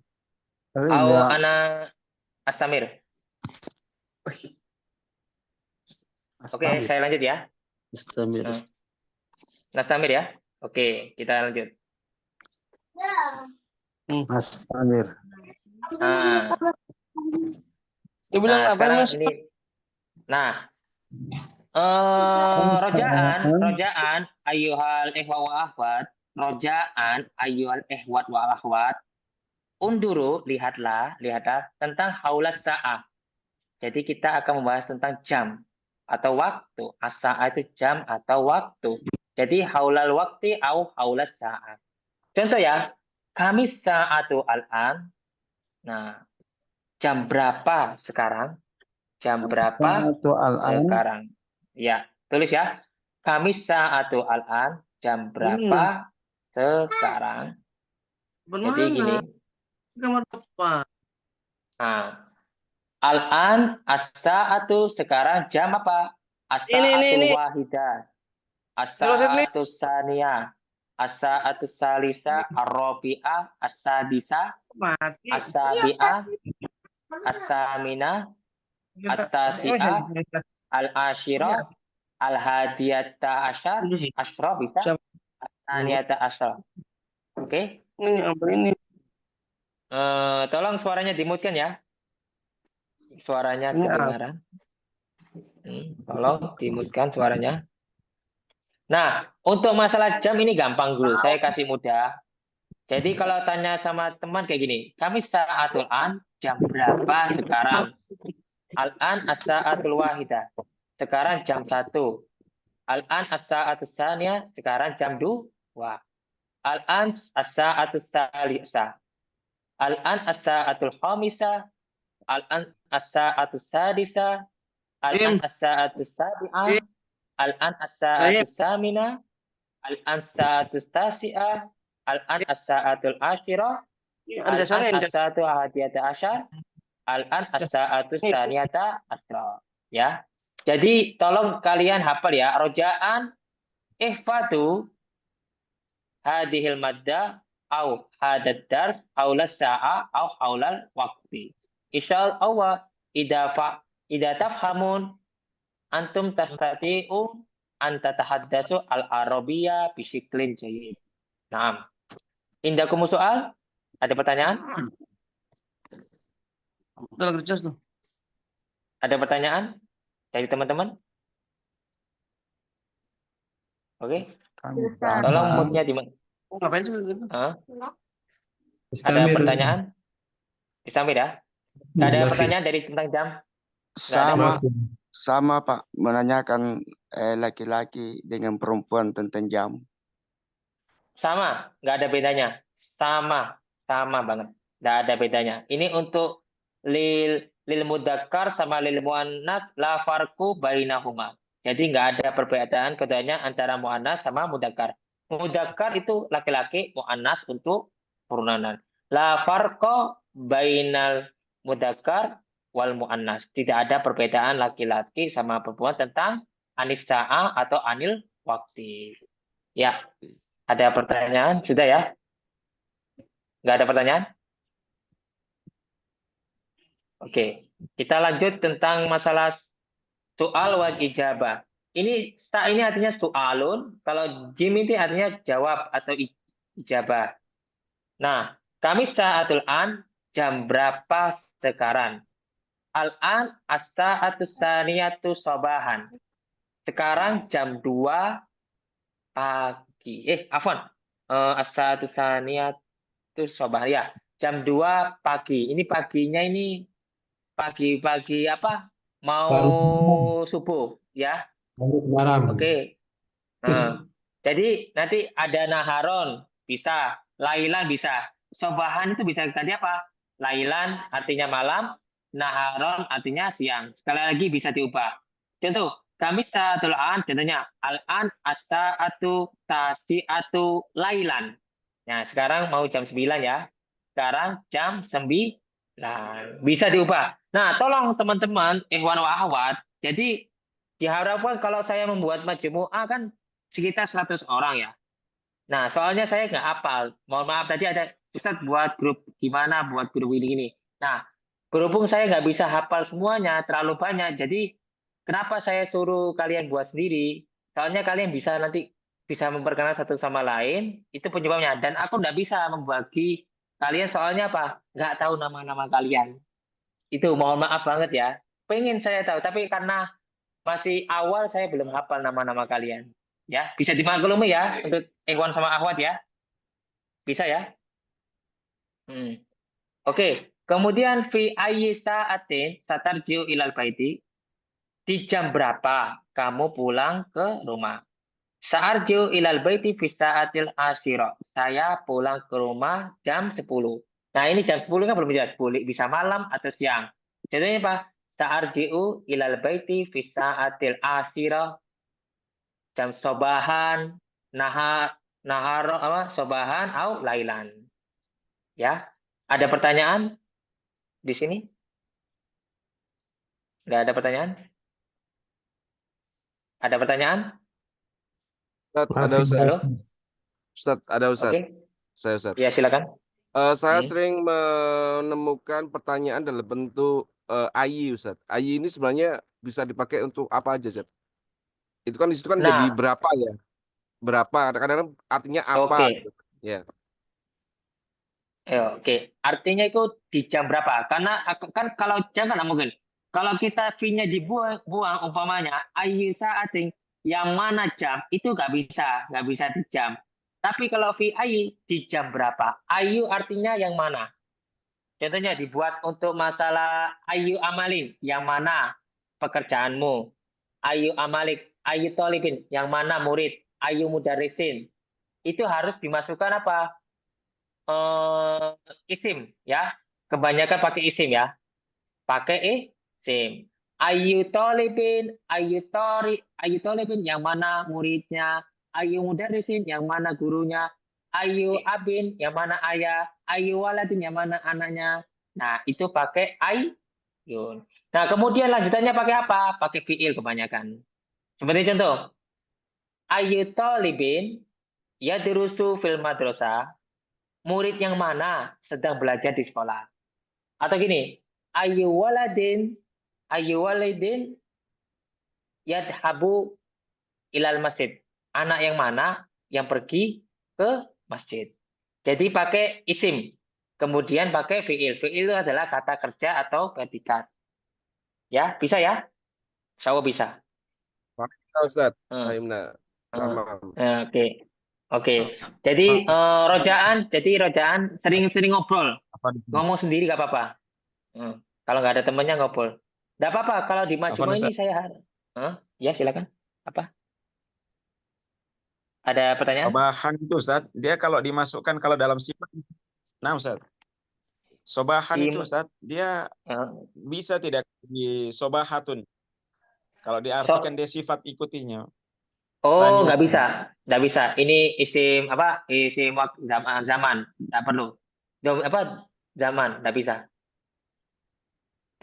Au ana astamir? Oke, saya lanjut ya. Istamir. Nah, Nastamir ya. Oke, kita lanjut. Mas Amir. Nah, Dibilang nah apa sekarang Mas? ini. Nah, rojaan ayyuhal ikhwa wa akhwat, rojaan ayyuhal ikhwat wa akhwat. Unduru, lihatlah tentang haulas sa'ah. Jadi kita akan membahas tentang jam atau waktu. As-sa'ah itu jam atau waktu. Jadi haulal wakti au haulas sa'ah. Contoh ya, kami sa'atu al-an. Nah, jam berapa sekarang? Jam berapa Sa'atu al-an. sekarang? Ya, tulis ya. Kami sa'atu al-an. Jam berapa sekarang? Jadi gini. Nomor apa? Nah, al-an as-sa'atu sekarang jam apa? As-sa'atul wahidah. As-sa'atu saniyah. As-sa'atu salisa, ar-rabi'ah, as-sadisa, as-sabi'ah, as-samina, at-tasi'ah, al-ashirah, al-hadiyata asyar, asyra bisa, as-saniyata asyra. Oke? Ini apa ini? Tolong suaranya dimutkan ya. Suaranya kedengaran. Tolong dimutkan suaranya. Nah, untuk masalah jam ini gampang dulu. Saya kasih mudah. Jadi kalau tanya sama teman kayak gini, kami sa'atul an, jam berapa sekarang? Al-an as-sa'atul wahidah. Sekarang jam 1. Al-an as-sa'atul saniyah, sekarang jam 2. Al-an as-sa'atul salisa. Al-an as-sa'atul khamisah. Al-an as-sa'atul sadisa. Al-an as-sa'atul sabi'ah. Al-an as-sa'atul samina. Al-an as-sa'atul tasi'ah. Al-an as-sa'atul asyirah. Al-an as-sa'atul hadiyata asyar. Al-an as-sa'atul saniyata asyra. Ya. Jadi tolong kalian hafal ya. Rojaan ihfadu hadhil madda au hadad dars haula sa'a au haulal waqti. Insyaallah idza tafhamun antum tastati'u an tatahaddatsu al-arabiyya bi syiklin jayyid. Naam. Indakum soal? Ada pertanyaan? Ada pertanyaan dari teman-teman? Oke. Tolong moodnya di mana? Ngapain sih? Ada pertanyaan? Istamir ya? Nggak ada pertanyaan dari tentang jam? Sama Pak, menanyakan laki-laki dengan perempuan tentang jam. Sama, nggak ada bedanya. Sama banget. Nggak ada bedanya. Ini untuk lil mudzakkar sama lil muannas la farqu bainahuma. Jadi nggak ada perbedaan keduanya antara muannas sama mudzakkar. Mudzakkar itu laki-laki, muannas untuk perunanan. La farqa bainal mudzakkar wal muannas. Tidak ada perbedaan laki-laki sama perempuan tentang anis sa'a atau anil wakti. Ya. Ada pertanyaan? Sudah ya? Nggak ada pertanyaan? Oke. Kita lanjut tentang masalah soal wal ijabah. Ini artinya soalun. Kalau jim ini artinya jawab atau ijabah. Nah, kami sa'atul an, jam berapa sekarang? Al-an as-sa'atu saniyatu sobahan. Sekarang jam 2 pagi. As-sa'atu saniyatu sobahan. Ya, jam 2 pagi. Ini paginya ini pagi-pagi apa? Mau subuh ya. Oke. Jadi nanti ada naharon bisa, lailan bisa. Sobahan itu bisa tadi apa? Lailan artinya malam, naharon artinya siang. Sekali lagi bisa diubah. Contoh, kami sa'atul an, contohnya al-an as-sa'atu tasi'atu lailan. Nah, sekarang mau jam 9 ya. Sekarang jam 9. Bisa diubah. Nah, tolong teman-teman, ikhwan wa akhwat. Jadi diharapkan kalau saya membuat majmu'ah kan sekitar 100 orang ya. Nah, soalnya saya nggak hafal. Mohon maaf tadi ada Ustadz buat grup gimana, buat grup ini. Nah, berhubung saya nggak bisa hafal semuanya, terlalu banyak. Jadi kenapa saya suruh kalian buat sendiri? Soalnya kalian bisa nanti bisa memperkenalkan satu sama lain, itu penyebabnya. Dan aku nggak bisa membagi kalian soalnya apa? Nggak tahu nama-nama kalian. Itu mohon maaf banget ya. Pengen saya tahu, tapi karena masih awal saya belum hafal nama-nama kalian. Ya, bisa dimaklumi ya untuk Ikhwan sama Akhwat ya. Bisa ya? Oke. Kemudian fi ayyi sa'atin satarji'u ilal baiti. Di jam berapa kamu pulang ke rumah? Sa'arji'u ilal baiti fi sa'atil asyira. Saya pulang ke rumah jam 10. Nah, ini jam 10 kan belum jelas. Boleh bisa malam atau siang. Contohnya apa? Sa'arji'u ilal baiti fi sa'atil asyira. Jam sobahan, nahar apa? Sobahan au lailan. Ya. Ada pertanyaan di sini? Nggak ada pertanyaan? Ada pertanyaan? Ustaz, ada Ustaz. Halo? Ustaz, ada Ustaz. Oke. Saya Ustaz. Ya, silakan. Saya sering menemukan pertanyaan dalam bentuk ayy, Ustaz. Ayy ini sebenarnya bisa dipakai untuk apa aja, Ustaz? Itu kan di situ kan jadi Nah, berapa ya? Berapa? Kadang-kadang artinya apa? oke. Gitu. Ya. Oke. Artinya itu di jam berapa? Karena kan kalau jam kan nggak mungkin. Kalau kita V-nya dibuang umpamanya ayy sa'atin yang mana jam itu nggak bisa di jam. Tapi kalau V ayy di jam berapa? Ayu artinya yang mana? Contohnya dibuat untuk masalah ayu amalin, yang mana pekerjaanmu? Ayu amalik, ayu tolibin, yang mana murid? Ayu mudarisin. Itu harus dimasukkan apa? Isim ya. Kebanyakan pakai isim ya. Pakai isim. Ayu tolibin, ayu tolibin, yang mana muridnya? Ayu mudarisin, yang mana gurunya? Ayu abin, yang mana ayah? Ayu waladin, yang mana anaknya? Nah, itu pakai ayun. Nah, kemudian lanjutannya pakai apa? Pakai fiil kebanyakan. Seperti contoh. Ayu talibin yadrusu fil madrasah. Murid yang mana sedang belajar di sekolah. Atau gini, ayu waladin yadhabu ilal masjid. Anak yang mana yang pergi ke masjid. Jadi pakai isim. Kemudian pakai fiil. Fiil itu adalah kata kerja atau predikat. Ya, bisa ya? Saya bisa. Ustaz. Fahimna. Oke. Oke. Jadi rojaan sering-sering ngobrol. Ngomong sendiri nggak apa-apa. Kalau nggak ada temannya ngobrol. Nggak apa-apa. Kalau di Majmu ini saya ya silakan. Apa? Ada pertanyaan? Sobahan itu Ustaz, dia kalau dimasukkan kalau dalam sifat. Nah Ustaz. Sobahan itu Ustaz, dia bisa tidak di sobahatun. Kalau diartikan dia sifat ikutinya. Oh, nggak bisa. Nggak bisa. Ini isim apa? Isim zaman. Nggak perlu. Apa? Zaman. Nggak bisa.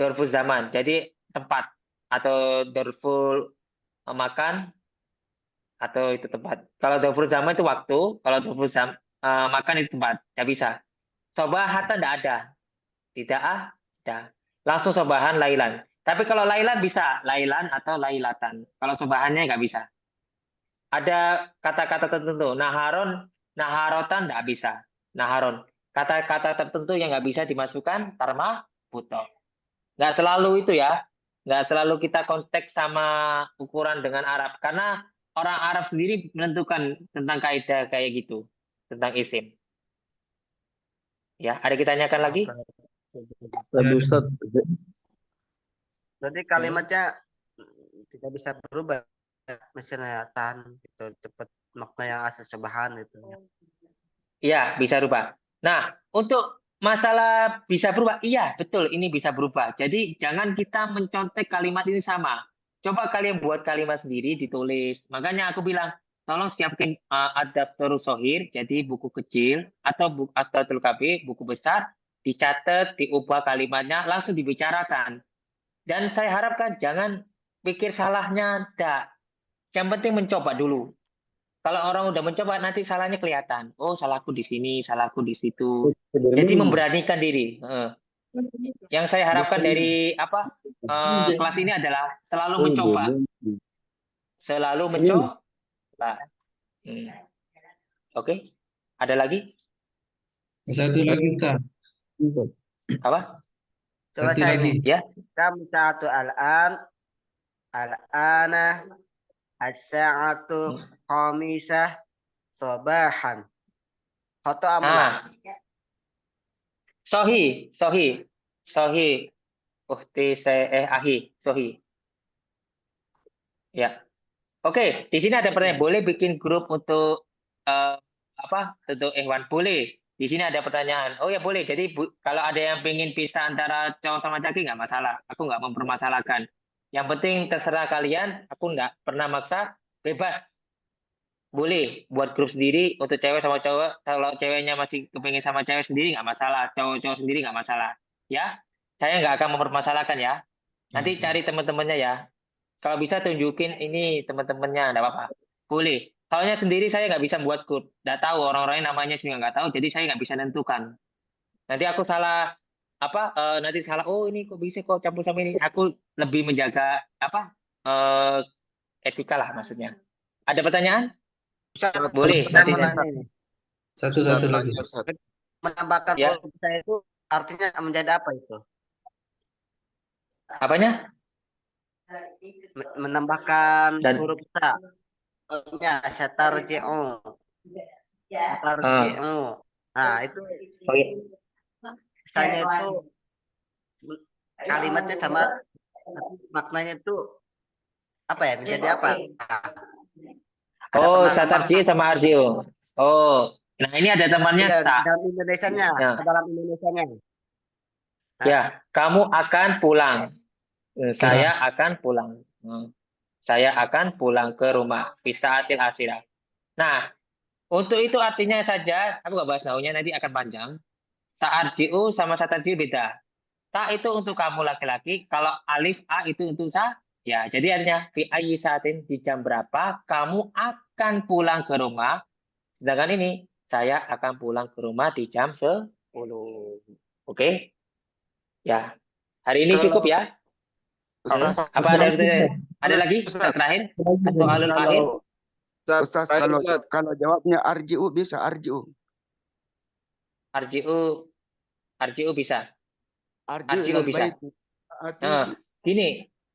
Dorful zaman. Jadi tempat. Atau dorful makan. Atau itu tempat. Kalau dorful zaman itu waktu. Kalau dorful makan itu tempat. Nggak bisa. Sobahatan nggak ada. Tidak ada. Langsung sobahan lailan. Tapi kalau lailan bisa. Lailan atau lailatan. Kalau sobahannya nggak bisa. Ada kata-kata tertentu. Naharotan nggak bisa. Naharon. Kata-kata tertentu yang nggak bisa dimasukkan tarma buto. Nggak selalu itu ya. Nggak selalu kita konteks sama ukuran dengan Arab. Karena orang Arab sendiri menentukan tentang kaidah kayak gitu. Tentang isim. Ya, ada kita tanyakan lagi? Ustaz. Berarti kalimatnya tidak bisa berubah. Misalnya gitu, cepat makna yang asal sebahan itu. Iya, bisa berubah. Nah, untuk masalah bisa berubah, iya betul ini bisa berubah. Jadi jangan kita mencontek kalimat ini sama. Coba kalian buat kalimat sendiri, ditulis. Makanya aku bilang, tolong siapkan adaptor sohir, jadi buku kecil atau tulkabi, buku besar, dicatat, diubah kalimatnya, langsung dibicarakan. Dan saya harapkan jangan pikir salahnya, enggak. Yang penting mencoba dulu. Kalau orang udah mencoba nanti salahnya kelihatan. Oh, salahku di sini, salahku di situ. Jadi memberanikan diri. Yang saya harapkan dari kelas ini adalah selalu mencoba. Selalu mencoba. Oke. Ada lagi? Satu lagi, Ustaz. Apa? Coba Satu saya lagi. ini. Ya. Kam sa'atu al-ana as-sa'atu khamisah sobahan. Khoto amla. Sohi. Uhti ahi. Sohi. Ya. Oke, di sini ada pertanyaan. Boleh bikin grup untuk untuk Ikhwan? Boleh. Di sini ada pertanyaan. Oh ya boleh. Jadi kalau ada yang pengen pisah antara cowok sama laki nggak masalah. Aku nggak mempermasalahkan. Yang penting terserah kalian. Aku nggak pernah maksa. Bebas. Boleh buat grup sendiri untuk cewek sama cowok. Kalau ceweknya masih kepengen sama cewek sendiri nggak masalah. Cowok-cowok sendiri nggak masalah. Ya. Saya nggak akan mempermasalahkan ya. Nanti cari teman-temannya ya. Kalau bisa tunjukin ini teman-temannya, nggak apa-apa. Boleh. Soalnya sendiri saya nggak bisa buat grup. Nggak tahu orang-orangnya namanya juga nggak tahu. Jadi saya nggak bisa nentukan. Nanti aku salah nanti salah. Oh ini kok bisa kok campur sama ini. Aku lebih menjaga etika lah maksudnya. Ada pertanyaan? Boleh. Nanti Satu lagi. Menambahkan Ya. huruf saya itu artinya menjadi apa itu? Apanya? Menambahkan Dan- huruf sa. Ya, satarji'u. Satarji'u. Nah, itu misalnya itu kalimatnya sama maknanya itu apa ya? Menjadi apa? Oh, satarji sama arjiu. Oh, nah ini ada temannya Ya, tak. dalam Indonesianya, Ya. dalam Indonesianya. Ya, kamu akan pulang. Saya akan pulang. Saya akan pulang ke rumah. Fisaatil asirah. Nah, untuk itu artinya saja, aku nggak bahas naunya, nanti akan panjang. Sa'arji'u sama satarji'u beda. Ta itu untuk kamu laki-laki, kalau alif A itu untuk saya. Jadi artinya, fi ayyi saatin, di jam berapa kamu akan pulang ke rumah. Sedangkan ini, saya akan pulang ke rumah di jam 10. Oke? Ya. Hari ini cukup ya. Apa ada lagi? Terakhir? Atau alun akhir? Ustaz, kalau jawabnya arji'u bisa arji'u. Arji'u bisa. Arji'u bisa. Nah,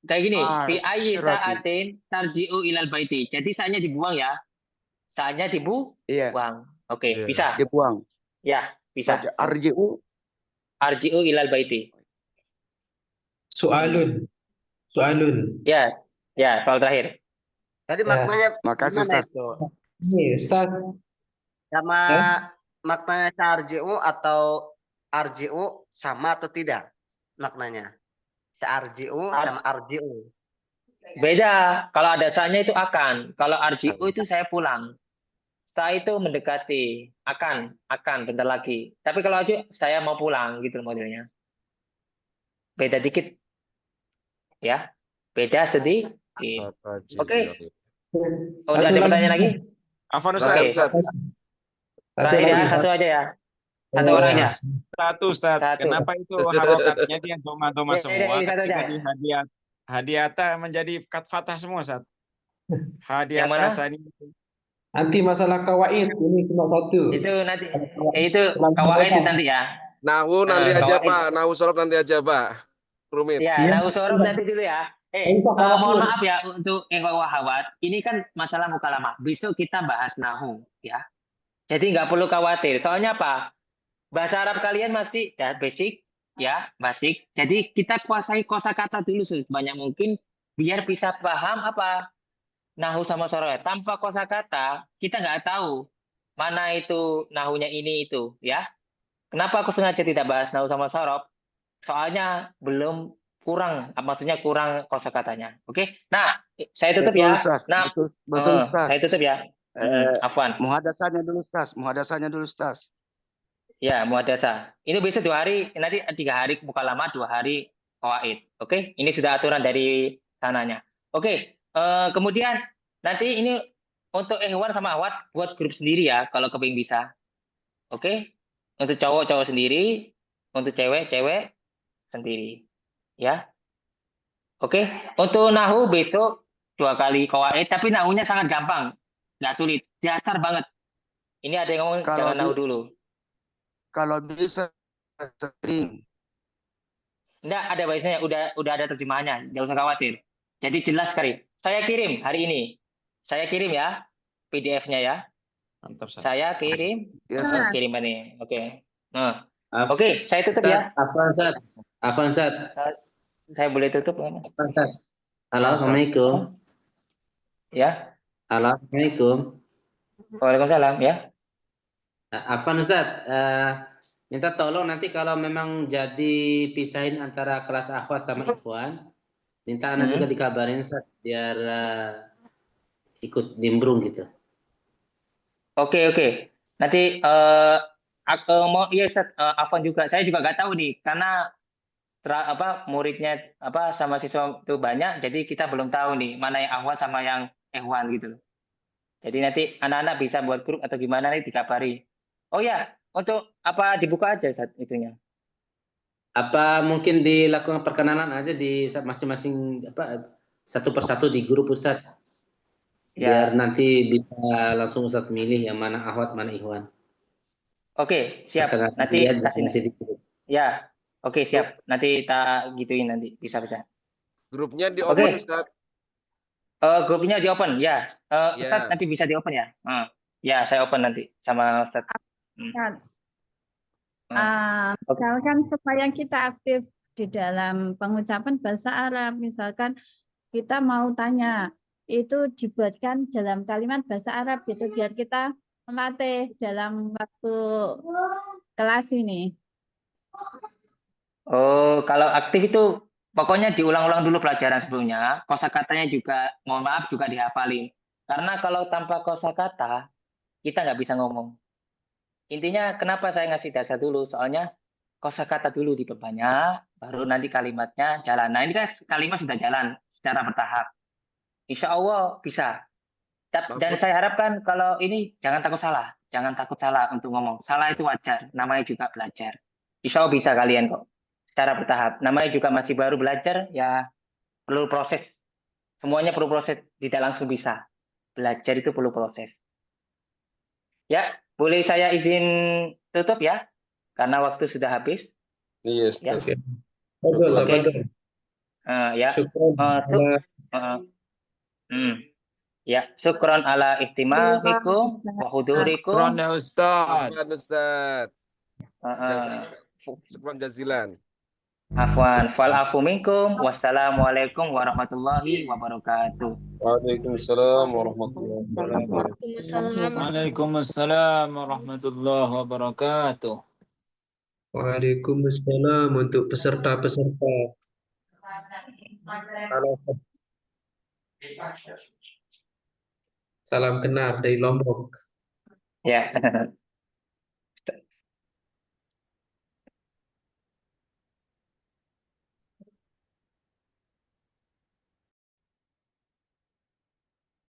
kayak gini. Fi ayyi sa'atin tarji'u ilal baiti. Jadi saatnya dibuang ya. Saatnya dibuang. Oke, bisa. Dibuang. Ya, bisa. Baca arji'u. Arji'u ilal baiti. Soalun. Ya, soal terakhir. Jadi maknanya Makasih, gimana Ustaz. itu? Ini, Ustaz. Sama maknanya arji'u atau arji'u sama atau tidak maknanya? Arji'u sama arji'u. Beda. Kalau ada saatnya itu akan. Kalau arji'u itu saya pulang. Sa itu mendekati. Akan bentar lagi. Tapi kalau arji'u saya mau pulang gitu modelnya. Beda dikit. Ya. Beda sedikit. Oke. Oh, ada pertanyaan lagi? Afwan Oke. Ustaz. Satu aja ya. Satu orang aja. Satu Ustaz. Kenapa itu harokatnya dia doma-doma semua? Satu aja. Ketika di hadiata menjadi kat fathah semua Ustaz. Yang mana? Hadiata ini. Nanti masalah kawaid ini cuma satu. Itu nanti. Itu kawaid itu nanti ya. Nahu nanti aja kawaid. Pak. Nahu sorof nanti aja Pak. Rumit. Ya, nahu sorof nanti dulu ya. Mohon maaf ya untuk ikhwan wahawat. Ini kan masalah mukalamah. Besok kita bahas nahu ya. Jadi nggak perlu khawatir. Soalnya apa? Bahasa Arab kalian masih ya basic ya, basic. Jadi kita kuasai kosakata dulu sebanyak mungkin biar bisa paham apa nahu sama sorof. Tanpa kosakata kita nggak tahu mana itu nahunya ini itu ya. Kenapa aku sengaja tidak bahas nahu sama sorof? Soalnya belum maksudnya kurang kosakatanya. Oke. Nah, saya tutup ya. Nah, betul Ustaz. saya tutup ya. Afwan. Muhadasahnya dulu Ustaz. Ya, muhadasah. Ini bisa 2 hari, nanti 3 hari mukalamah, 2 hari qawaid. Oke? Ini sudah aturan dari sananya. Oke. Kemudian nanti ini untuk ikhwan sama akhwat buat grup sendiri ya kalau kepingin bisa. Oke? Untuk cowok sendiri, untuk cewek sendiri. Ya. Oke, untuk nahu besok 2 kali qawaid, tapi nahunya sangat gampang, nggak sulit, dasar banget. Ini ada yang ngomong Kalau jangan nahu bi- dulu. kalau bisa sering. Enggak, ada bahasanya, udah ada terjemahannya, nggak usah khawatir. Jadi jelas sekali. Saya kirim hari ini. Saya kirim ya PDF-nya ya. Mantap, Ustaz. Saya kirim Ya, kirim ini. Oke. Nah, Af- oke, saya tutup Ustaz, ya. Afwan Ustaz. Saya boleh tutup kan? Afwan, Ustaz. Halo, Assalamualaikum. Ya. Halo, Assalamualaikum. Waalaikumsalam ya. Afwan Ustaz, minta tolong nanti kalau memang jadi pisahin antara kelas akhwat sama ikhwan, minta anak juga dikabarin Ustaz, biar ikut nimbrung gitu. Oke. Nanti aku mau iya Ustaz, Afwan juga. Saya juga nggak tahu nih karena muridnya sama siswa itu banyak, jadi kita belum tahu nih mana yang akhwat sama yang ikhwan gitu. Jadi nanti anak-anak bisa buat grup atau gimana nih dikabari. Oh ya, untuk dibuka aja saat itunya. Apa mungkin dilakukan perkenalan aja di masing-masing satu persatu di grup Ustaz? Biar nanti bisa langsung Ustaz milih yang mana akhwat mana ikhwan. Oke, siap. Perkenalan Nanti dia kasih nanti di grup. ya. Oke, siap. Nanti kita gituin nanti bisa. Grupnya di Oke. open Ustaz. Grupnya di open ya. Ustaz nanti bisa di open ya. Ya, saya open nanti sama Ustaz. Misalkan supaya kita aktif di dalam pengucapan bahasa Arab, misalkan kita mau tanya, itu dibuatkan dalam kalimat bahasa Arab gitu, biar kita melatih dalam waktu kelas ini. Oh, kalau aktif itu pokoknya diulang-ulang dulu pelajaran sebelumnya. Kosakatanya juga, mohon maaf, juga dihafalin. Karena kalau tanpa kosakata, kita nggak bisa ngomong. Intinya kenapa saya ngasih dasar dulu? Soalnya kosakata dulu diperbanyak, baru nanti kalimatnya jalan. Nah ini kan kalimat sudah jalan secara bertahap. Insya Allah bisa. Dan saya harapkan kalau ini jangan takut salah. Jangan takut salah untuk ngomong. Salah itu wajar. Namanya juga belajar. Insya Allah bisa kalian kok. Secara bertahap. Namanya juga masih baru belajar, ya perlu proses. Semuanya perlu proses. Tidak langsung bisa. Belajar itu perlu proses. Ya, boleh saya izin tutup ya? Karena waktu sudah habis. Yes. Ya. Oke. Ya. Ya, syukron ala ihtimamikum wa hudurikum. Syukron ya Ustaz. Syukron jazilan. Afwan, fal afu minkum. Wassalamualaikum warahmatullahi wabarakatuh. Waalaikumsalam warahmatullahi wabarakatuh. Waalaikumsalam warahmatullahi wabarakatuh. Waalaikumsalam untuk peserta-peserta. Salam kenal dari Lombok. Ya.